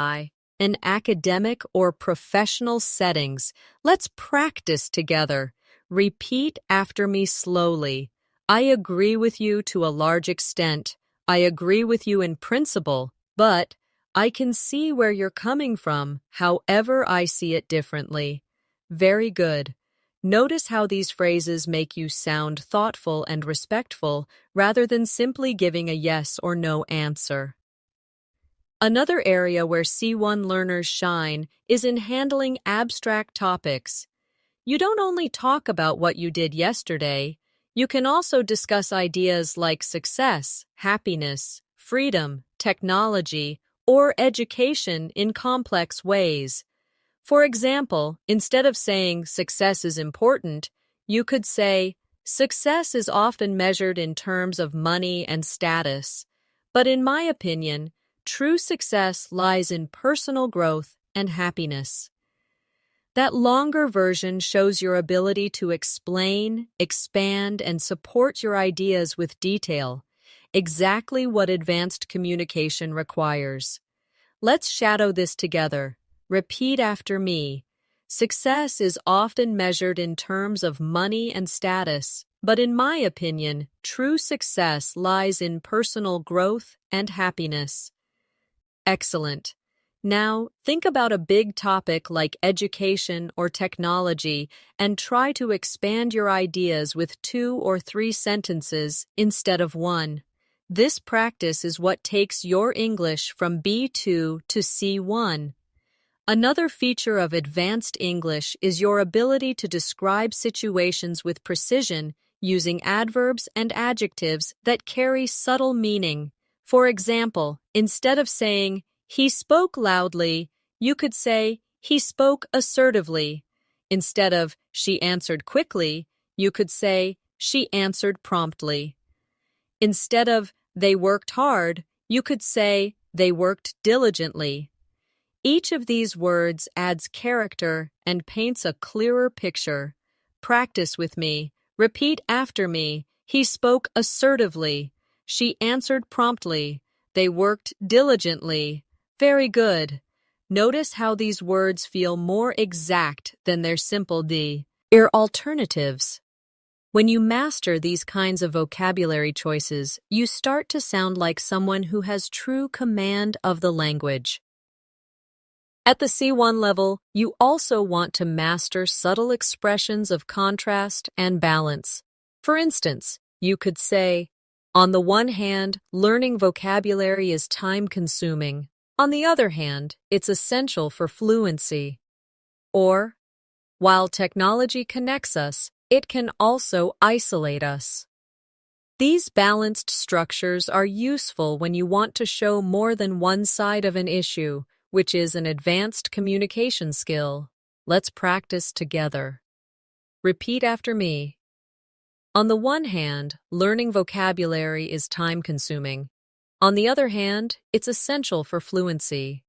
Speaker 1: in academic or professional settings. Let's practice together. Repeat after me slowly. I agree with you to a large extent. I agree with you in principle, but I can see where you're coming from, however I see it differently. Very good. Notice how these phrases make you sound thoughtful and respectful rather than simply giving a yes or no answer. Another area where C1 learners shine is in handling abstract topics. You don't only talk about what you did yesterday, you can also discuss ideas like success, happiness, freedom, technology, or education in complex ways. For example, instead of saying success is important, you could say success is often measured in terms of money and status, but in my opinion, true success lies in personal growth and happiness. That longer version shows your ability to explain, expand, and support your ideas with detail, exactly what advanced communication requires. Let's shadow this together. Repeat after me. Success is often measured in terms of money and status, but in my opinion, true success lies in personal growth and happiness. Excellent. Now, think about a big topic like education or technology and try to expand your ideas with 2 or 3 sentences instead of 1. This practice is what takes your English from B2 to C1. Another feature of advanced English is your ability to describe situations with precision using adverbs and adjectives that carry subtle meaning. For example, instead of saying, "He spoke loudly," you could say, "He spoke assertively." Instead of, "She answered quickly," you could say, "She answered promptly." Instead of, "They worked hard," you could say, "They worked diligently." Each of these words adds character and paints a clearer picture. Practice with me. Repeat after me. He spoke assertively. She answered promptly. They worked diligently. Very good. Notice how these words feel more exact than their simple D. Alternatives. When you master these kinds of vocabulary choices, you start to sound like someone who has true command of the language. At the C1 level, you also want to master subtle expressions of contrast and balance. For instance, you could say, "On the one hand, learning vocabulary is time-consuming. On the other hand, it's essential for fluency." Or, "While technology connects us, it can also isolate us." These balanced structures are useful when you want to show more than one side of an issue, which is an advanced communication skill. Let's practice together. Repeat after me. On the one hand, learning vocabulary is time-consuming. On the other hand, it's essential for fluency.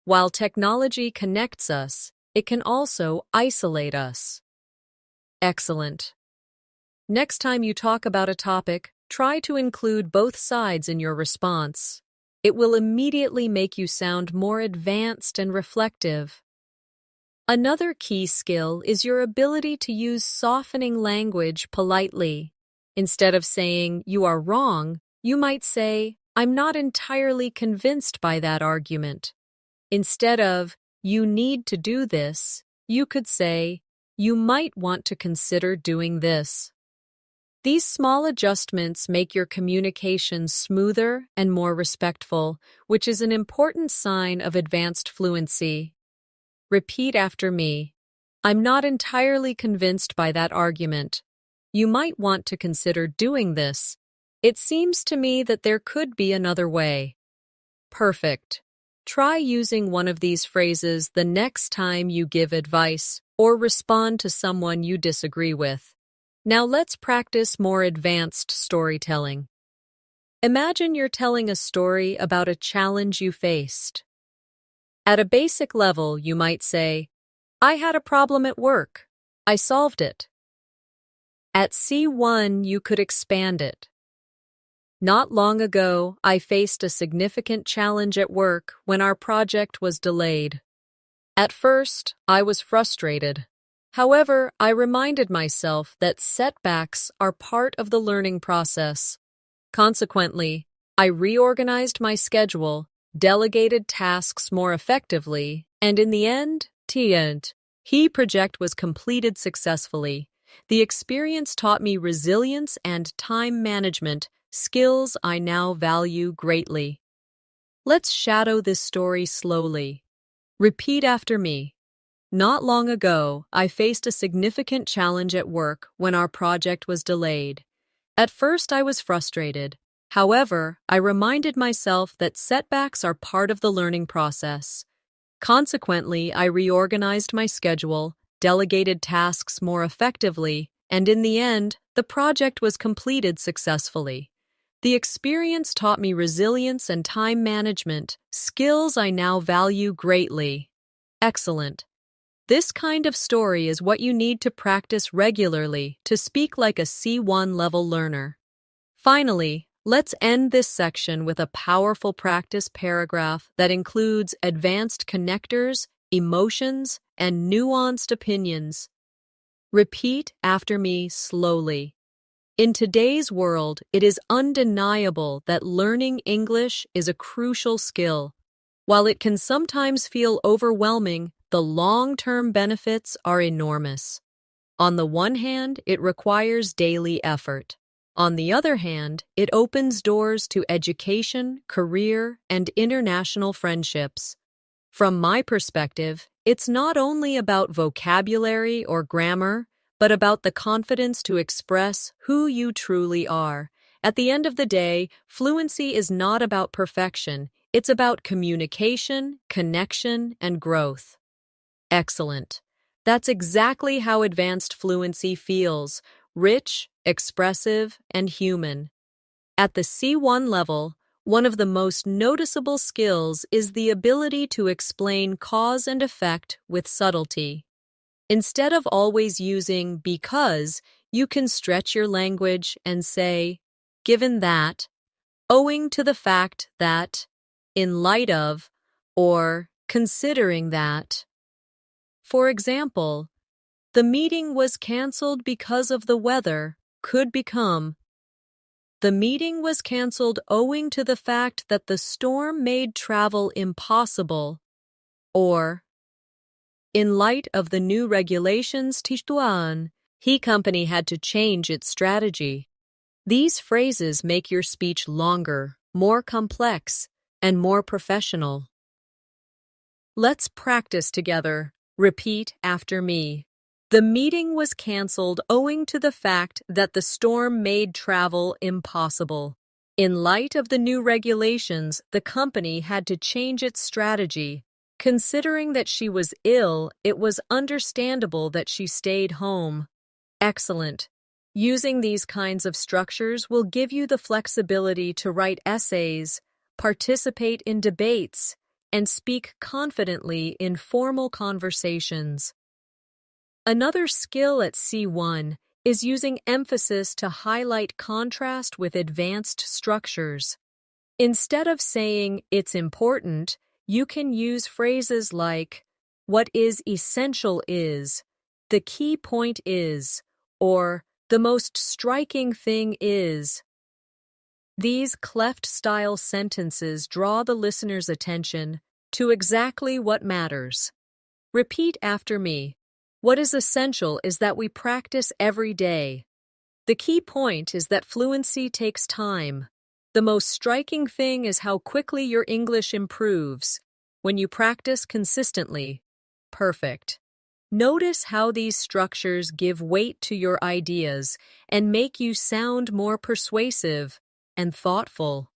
Speaker 1: While technology connects us, it can also isolate us. Excellent. Next time you talk about a topic, try to include both sides in your response. It will immediately make you sound more advanced and reflective. Another key skill is your ability to use softening language politely. Instead of saying, "You are wrong," you might say, "I'm not entirely convinced by that argument." Instead of, "You need to do this," you could say, "You might want to consider doing this." These small adjustments make your communication smoother and more respectful, which is an important sign of advanced fluency. Repeat after me. I'm not entirely convinced by that argument. You might want to consider doing this. It seems to me that there could be another way. Perfect. Try using one of these phrases the next time you give advice or respond to someone you disagree with. Now let's practice more advanced storytelling. Imagine you're telling a story about a challenge you faced. At a basic level, you might say, "I had a problem at work. I solved it." At C1, you could expand it. "Not long ago, I faced a significant challenge at work when our project was delayed. At first, I was frustrated. However, I reminded myself that setbacks are part of the learning process. Consequently, I reorganized my schedule delegated tasks more effectively, and in the end, he project was completed successfully. The experience taught me resilience and time management, skills I now value greatly. Let's shadow this story slowly. Repeat after me. Not long ago, I faced a significant challenge at work when our project was delayed. At first, I was frustrated. However, I reminded myself that setbacks are part of the learning process. Consequently, I reorganized my schedule, delegated tasks more effectively, and in the end, the project was completed successfully. The experience taught me resilience and time management, skills I now value greatly. Excellent. This kind of story is what you need to practice regularly to speak like a C1 level learner. Finally, let's end this section with a powerful practice paragraph that includes advanced connectors, emotions, and nuanced opinions. Repeat after me slowly. In today's world, it is undeniable that learning English is a crucial skill. While it can sometimes feel overwhelming, the long-term benefits are enormous. On the one hand, it requires daily effort. On the other hand, it opens doors to education, career, and international friendships. From my perspective, it's not only about vocabulary or grammar, but about the confidence to express who you truly are. At the end of the day, fluency is not about perfection, it's about communication, connection, and growth. Excellent. That's exactly how advanced fluency feels: rich, expressive, and human. At the C1 level, one of the most noticeable skills is the ability to explain cause and effect with subtlety. Instead of always using because, you can stretch your language and say, given that, owing to the fact that, in light of, or considering that. For example, the meeting was canceled because of the weather could become, the meeting was canceled owing to the fact that the storm made travel impossible, or, in light of the new regulations, he company had to change its strategy. These phrases make your speech longer, more complex, and more professional. Let's practice together. Repeat after me. The meeting was canceled owing to the fact that the storm made travel impossible. In light of the new regulations, the company had to change its strategy. Considering that she was ill, it was understandable that she stayed home. Excellent. Using these kinds of structures will give you the flexibility to write essays, participate in debates, and speak confidently in formal conversations. Another skill at C1 is using emphasis to highlight contrast with advanced structures. Instead of saying it's important, you can use phrases like, what is essential is, the key point is, or the most striking thing is. These cleft-style sentences draw the listener's attention to exactly what matters. Repeat after me. What is essential is that we practice every day. The key point is that fluency takes time. The most striking thing is how quickly your English improves when you practice consistently. Perfect. Notice how these structures give weight to your ideas and make you sound more persuasive and thoughtful.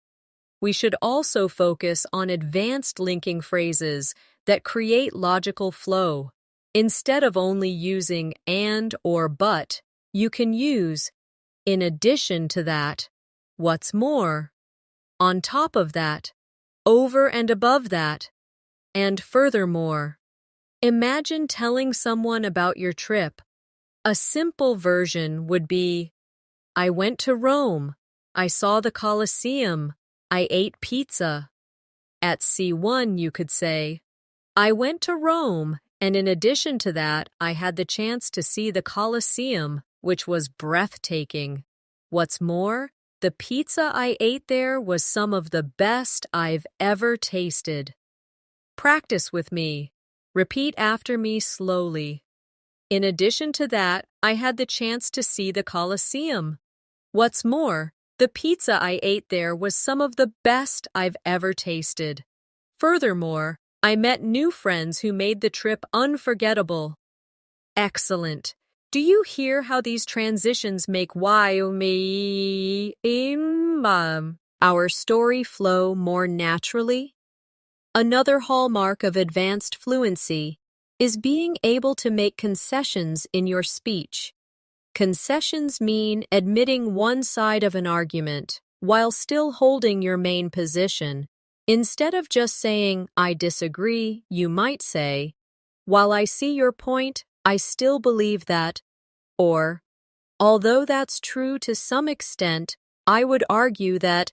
Speaker 1: We should also focus on advanced linking phrases that create logical flow. Instead of only using and or but, you can use in addition to that, what's more, on top of that, over and above that, and furthermore. Imagine telling someone about your trip. A simple version would be, I went to Rome, I saw the Colosseum, I ate pizza. At C1 you could say, I went to Rome, and in addition to that, I had the chance to see the Colosseum, which was breathtaking. What's more, The pizza I ate there was some of the best I've ever tasted. Practice with me. Repeat after me slowly. In addition to that, I had the chance to see the Colosseum. What's more, the pizza I ate there was some of the best I've ever tasted. Furthermore, I met new friends who made the trip unforgettable. Excellent. Do you hear how these transitions make our story flow more naturally? Another hallmark of advanced fluency is being able to make concessions in your speech. Concessions mean admitting one side of an argument while still holding your main position. Instead of just saying, "I disagree," you might say, "While I see your point, I still believe that," or, "Although that's true to some extent, I would argue that."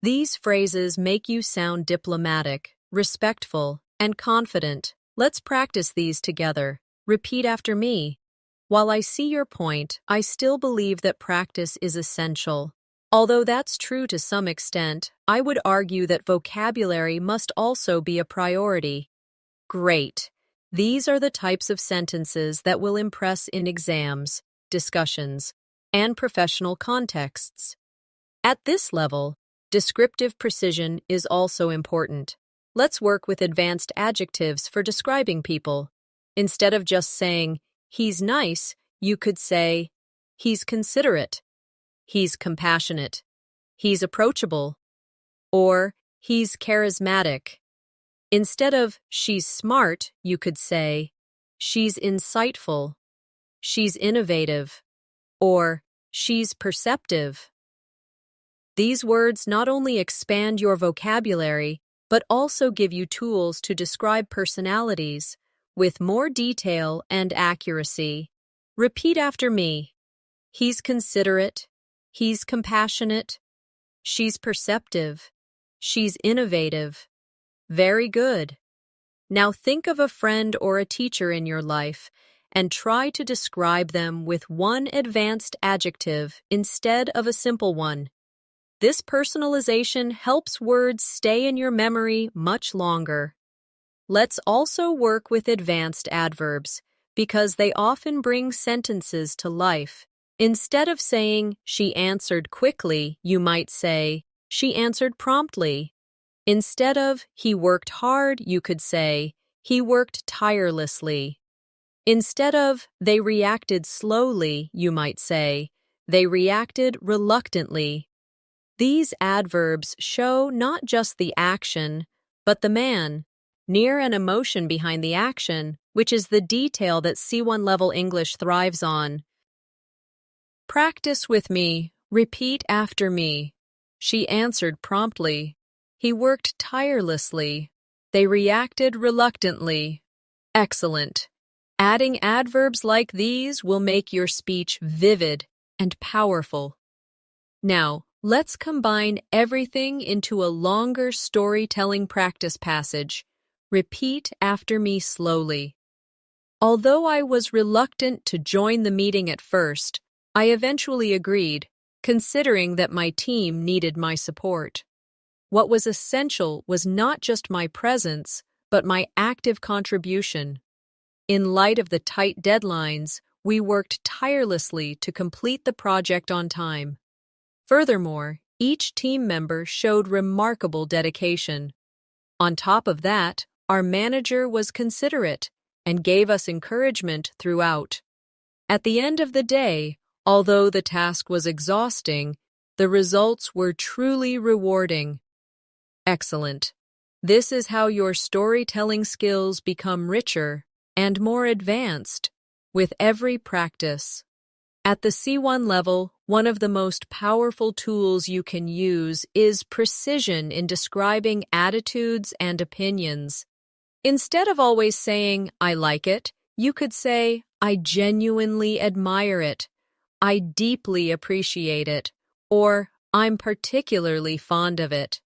Speaker 1: These phrases make you sound diplomatic, respectful, and confident. Let's practice these together. Repeat after me. While I see your point, I still believe that practice is essential. Although that's true to some extent, I would argue that vocabulary must also be a priority. Great. These are the types of sentences that will impress in exams, discussions, and professional contexts. At this level, descriptive precision is also important. Let's work with advanced adjectives for describing people. Instead of just saying, "He's nice," you could say, "He's considerate," "He's compassionate," "He's approachable," or "He's charismatic." Instead of "she's smart," you could say, "She's insightful," "She's innovative," or "She's perceptive." These words not only expand your vocabulary, but also give you tools to describe personalities with more detail and accuracy. Repeat after me. He's considerate. He's compassionate. She's perceptive. She's innovative. Very good. Now think of a friend or a teacher in your life and try to describe them with one advanced adjective instead of a simple one. This personalization helps words stay in your memory much longer. Let's also work with advanced adverbs because they often bring sentences to life. Instead of saying, "She answered quickly," you might say, "She answered promptly." Instead of "He worked hard," you could say, "He worked tirelessly." Instead of "They reacted slowly," you might say, "They reacted reluctantly." These adverbs show not just the action, but the man, near an emotion behind the action, which is the detail that C1 level English thrives on. Practice with me. Repeat after me. She answered promptly. He worked tirelessly. They reacted reluctantly. Excellent. Adding adverbs like these will make your speech vivid and powerful. Now, let's combine everything into a longer storytelling practice passage. Repeat after me slowly. Although I was reluctant to join the meeting at first, I eventually agreed, considering that my team needed my support. What was essential was not just my presence, but my active contribution. In light of the tight deadlines, we worked tirelessly to complete the project on time. Furthermore, each team member showed remarkable dedication. On top of that, our manager was considerate and gave us encouragement throughout. At the end of the day, although the task was exhausting, the results were truly rewarding. Excellent. This is how your storytelling skills become richer and more advanced with every practice. At the C1 level, one of the most powerful tools you can use is precision in describing attitudes and opinions. Instead of always saying, "I like it," you could say, "I genuinely admire it," "I deeply appreciate it," or "I'm particularly fond of it."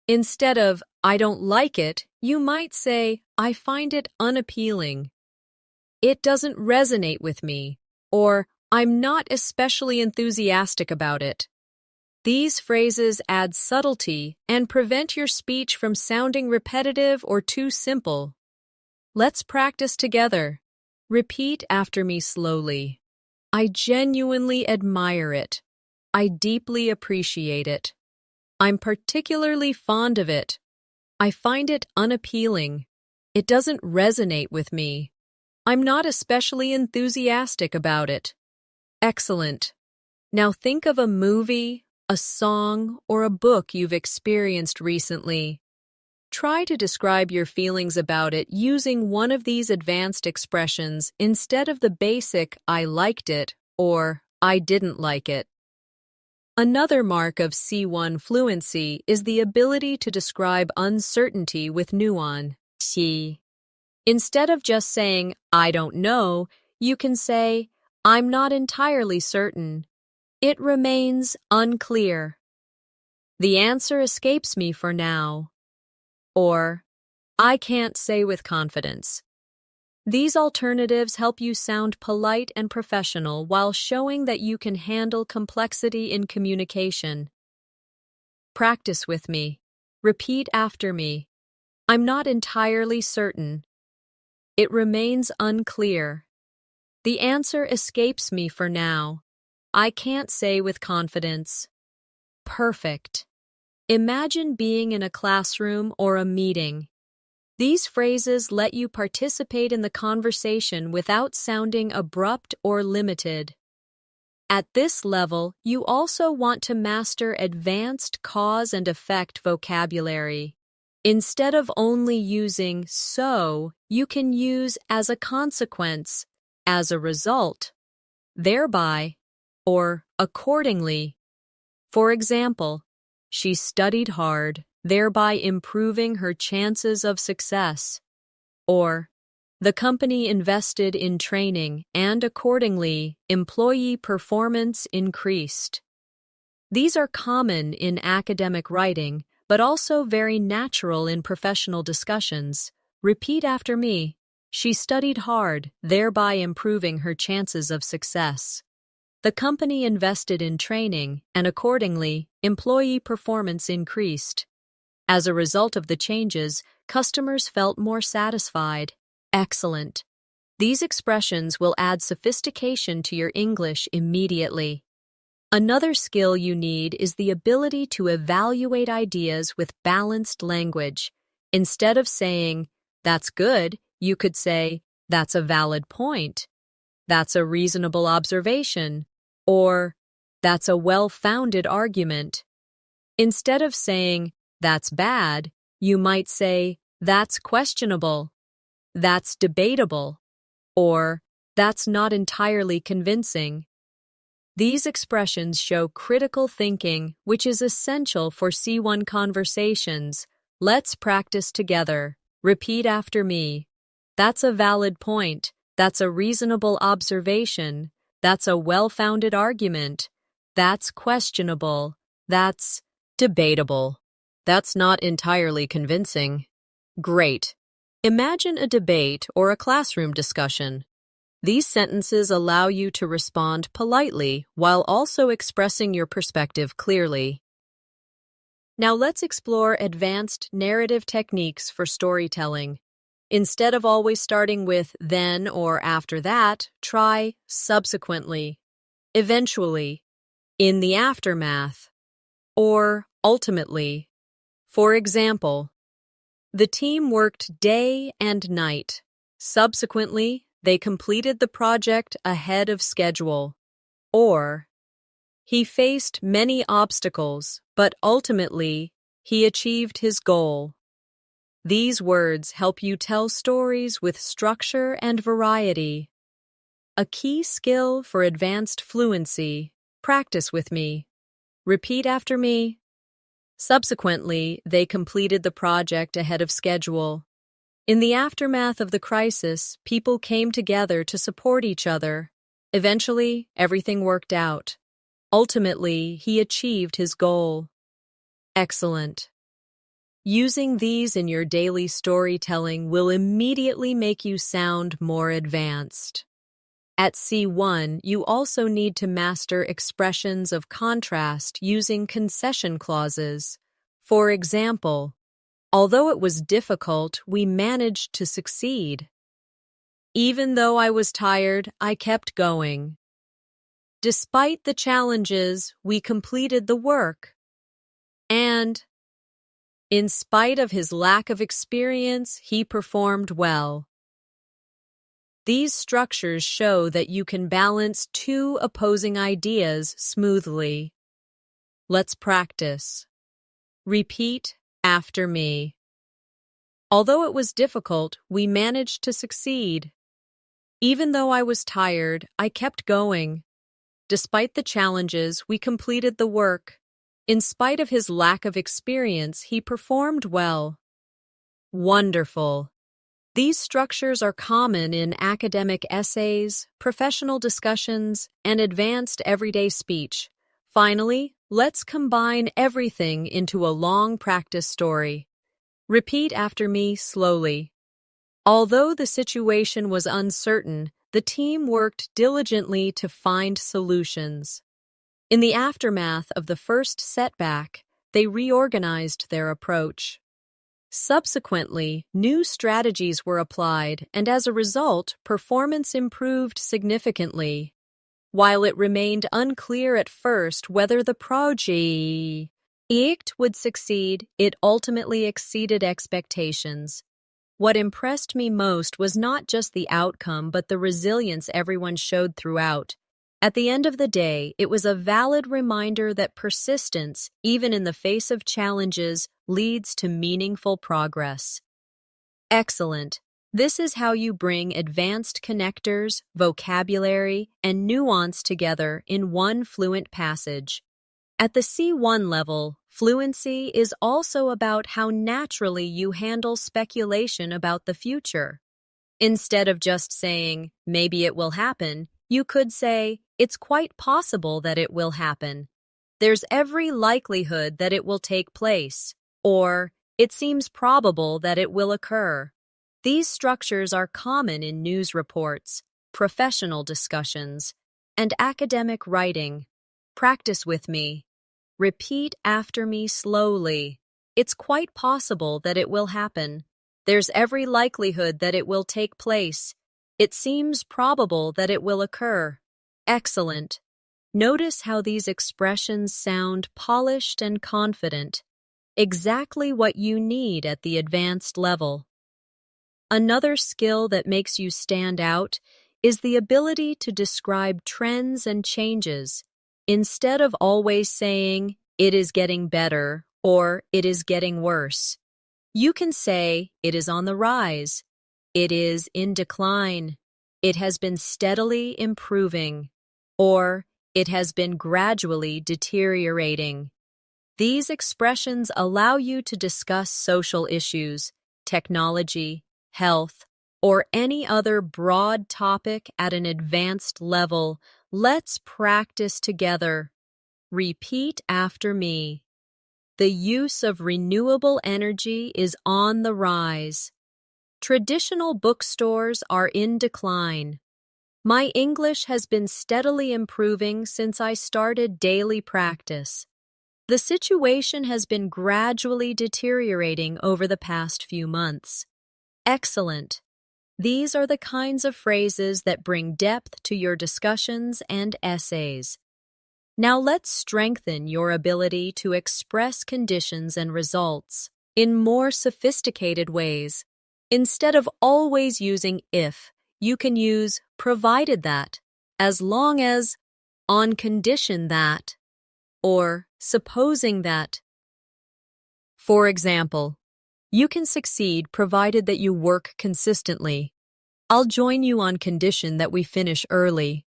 Speaker 1: Instead of "I don't like it," you might say, "I find it unappealing," "It doesn't resonate with me," or "I'm not especially enthusiastic about it." These phrases add subtlety and prevent your speech from sounding repetitive or too simple. Let's practice together. Repeat after me slowly. I genuinely admire it. I deeply appreciate it. I'm particularly fond of it. I find it unappealing. It doesn't resonate with me. I'm not especially enthusiastic about it. Excellent. Now think of a movie, a song, or a book you've experienced recently. Try to describe your feelings about it using one of these advanced expressions instead of the basic I liked it or I didn't like it. Another mark of C1 fluency is the ability to describe uncertainty with nuance. Instead of just saying, I don't know, you can say, I'm not entirely certain. It remains unclear. The answer escapes me for now. Or, I can't say with confidence. These alternatives help you sound polite and professional while showing that you can handle complexity in communication. Practice with me. Repeat after me. I'm not entirely certain. It remains unclear. The answer escapes me for now. I can't say with confidence. Perfect. Imagine being in a classroom or a meeting. These phrases let you participate in the conversation without sounding abrupt or limited. At this level, you also want to master advanced cause and effect vocabulary. Instead of only using so, you can use as a consequence, as a result, thereby, or accordingly. For example, she studied hard, thereby improving her chances of success. Or, the company invested in training and accordingly, employee performance increased. These are common in academic writing, but also very natural in professional discussions. Repeat after me. She studied hard, thereby improving her chances of success. The company invested in training, and accordingly, employee performance increased. As a result of the changes, customers felt more satisfied. Excellent. These expressions will add sophistication to your English immediately. Another skill you need is the ability to evaluate ideas with balanced language. Instead of saying, that's good, you could say, that's a valid point. That's a reasonable observation. Or, that's a well-founded argument. Instead of saying, that's bad, you might say, that's questionable. That's debatable. Or, that's not entirely convincing. These expressions show critical thinking, which is essential for C1 conversations. Let's practice together. Repeat after me. That's a valid point. That's a reasonable observation. That's a well-founded argument. That's questionable. That's debatable. That's not entirely convincing. Great. Imagine a debate or a classroom discussion. These sentences allow you to respond politely while also expressing your perspective clearly. Now let's explore advanced narrative techniques for storytelling. Instead of always starting with then or after that, try subsequently, eventually, in the aftermath, or ultimately. For example, the team worked day and night. Subsequently, they completed the project ahead of schedule. Or, he faced many obstacles, but ultimately, he achieved his goal. These words help you tell stories with structure and variety. A key skill for advanced fluency. Practice with me. Repeat after me. Subsequently, they completed the project ahead of schedule. In the aftermath of the crisis, people came together to support each other. Eventually, everything worked out. Ultimately, he achieved his goal. Excellent. Using these in your daily storytelling will immediately make you sound more advanced. At C1, you also need to master expressions of contrast using concession clauses. For example, although it was difficult, we managed to succeed. Even though I was tired, I kept going. Despite the challenges, we completed the work. And, in spite of his lack of experience, he performed well. These structures show that you can balance two opposing ideas smoothly. Let's practice. Repeat after me. Although it was difficult, we managed to succeed. Even though I was tired, I kept going. Despite the challenges, we completed the work. In spite of his lack of experience, he performed well. Wonderful. These structures are common in academic essays, professional discussions, and advanced everyday speech. Finally, let's combine everything into a long practice story. Repeat after me slowly. Although the situation was uncertain, the team worked diligently to find solutions. In the aftermath of the first setback, they reorganized their approach. Subsequently, new strategies were applied, and as a result, performance improved significantly. While it remained unclear at first whether the project would succeed, it ultimately exceeded expectations. What impressed me most was not just the outcome, but the resilience everyone showed throughout. At the end of the day, it was a valid reminder that persistence, even in the face of challenges, leads to meaningful progress. Excellent. This is how you bring advanced connectors, vocabulary, and nuance together in one fluent passage. At the C1 level, fluency is also about how naturally you handle speculation about the future. Instead of just saying, maybe it will happen, you could say, it's quite possible that it will happen. There's every likelihood that it will take place. Or, it seems probable that it will occur. These structures are common in news reports, professional discussions, and academic writing. Practice with me. Repeat after me slowly. It's quite possible that it will happen. There's every likelihood that it will take place. It seems probable that it will occur. Excellent. Notice how these expressions sound polished and confident. Exactly what you need at the advanced level. Another skill that makes you stand out is the ability to describe trends and changes. Instead of always saying, it is getting better or it is getting worse, you can say, it is on the rise, it is in decline, it has been steadily improving, or it has been gradually deteriorating. These expressions allow you to discuss social issues, technology, health, or any other broad topic at an advanced level. Let's practice together. Repeat after me. The use of renewable energy is on the rise. Traditional bookstores are in decline. My English has been steadily improving since I started daily practice. The situation has been gradually deteriorating over the past few months. Excellent. These are the kinds of phrases that bring depth to your discussions and essays. Now let's strengthen your ability to express conditions and results in more sophisticated ways. Instead of always using if, you can use provided that, as long as, on condition that, or supposing that. For example, you can succeed provided that you work consistently. I'll join you on condition that we finish early.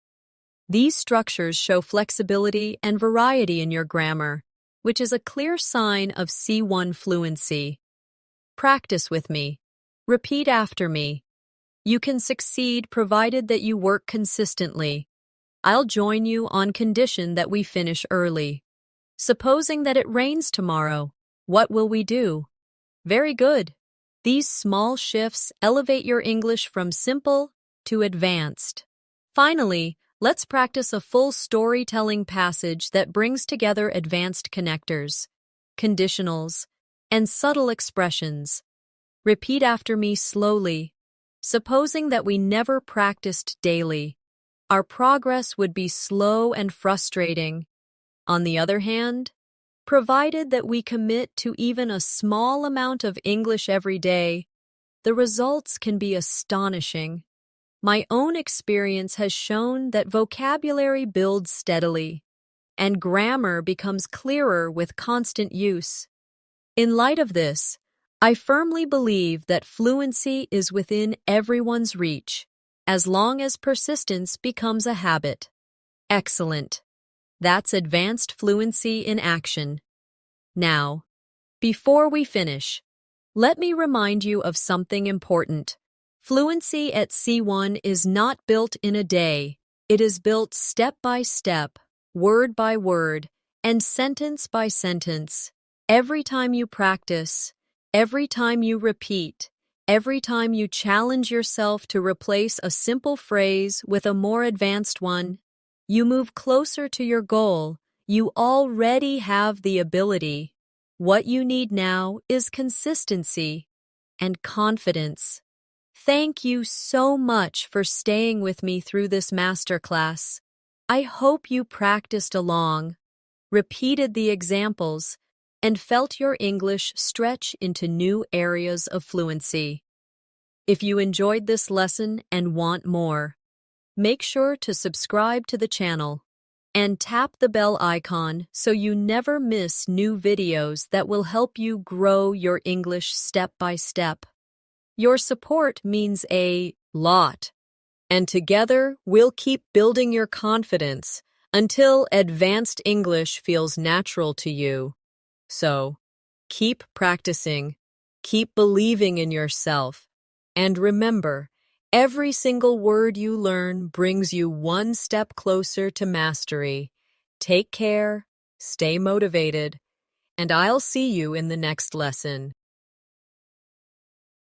Speaker 1: These structures show flexibility and variety in your grammar, which is a clear sign of C1 fluency. Practice with me. Repeat after me. You can succeed provided that you work consistently. I'll join you on condition that we finish early. Supposing that it rains tomorrow, what will we do? Very good. These small shifts elevate your English from simple to advanced. Finally, let's practice a full storytelling passage that brings together advanced connectors, conditionals, and subtle expressions. Repeat after me slowly. Supposing that we never practiced daily, our progress would be slow and frustrating. On the other hand, provided that we commit to even a small amount of English every day, the results can be astonishing. My own experience has shown that vocabulary builds steadily, and grammar becomes clearer with constant use. In light of this, I firmly believe that fluency is within everyone's reach, as long as persistence becomes a habit. Excellent. That's advanced fluency in action. Now, before we finish, let me remind you of something important. Fluency at C1 is not built in a day. It is built step by step, word by word, and sentence by sentence. Every time you practice, every time you repeat, every time you challenge yourself to replace a simple phrase with a more advanced one, you move closer to your goal. You already have the ability. What you need now is consistency and confidence. Thank you so much for staying with me through this masterclass. I hope you practiced along, repeated the examples, and felt your English stretch into new areas of fluency. If you enjoyed this lesson and want more, make sure to subscribe to the channel and tap the bell icon so you never miss new videos that will help you grow your English step by step. Your support means a lot, and together we'll keep building your confidence until advanced English feels natural to you. So, keep practicing, keep believing in yourself, and remember, every single word you learn brings you one step closer to mastery. Take care, stay motivated, and I'll see you in the next lesson.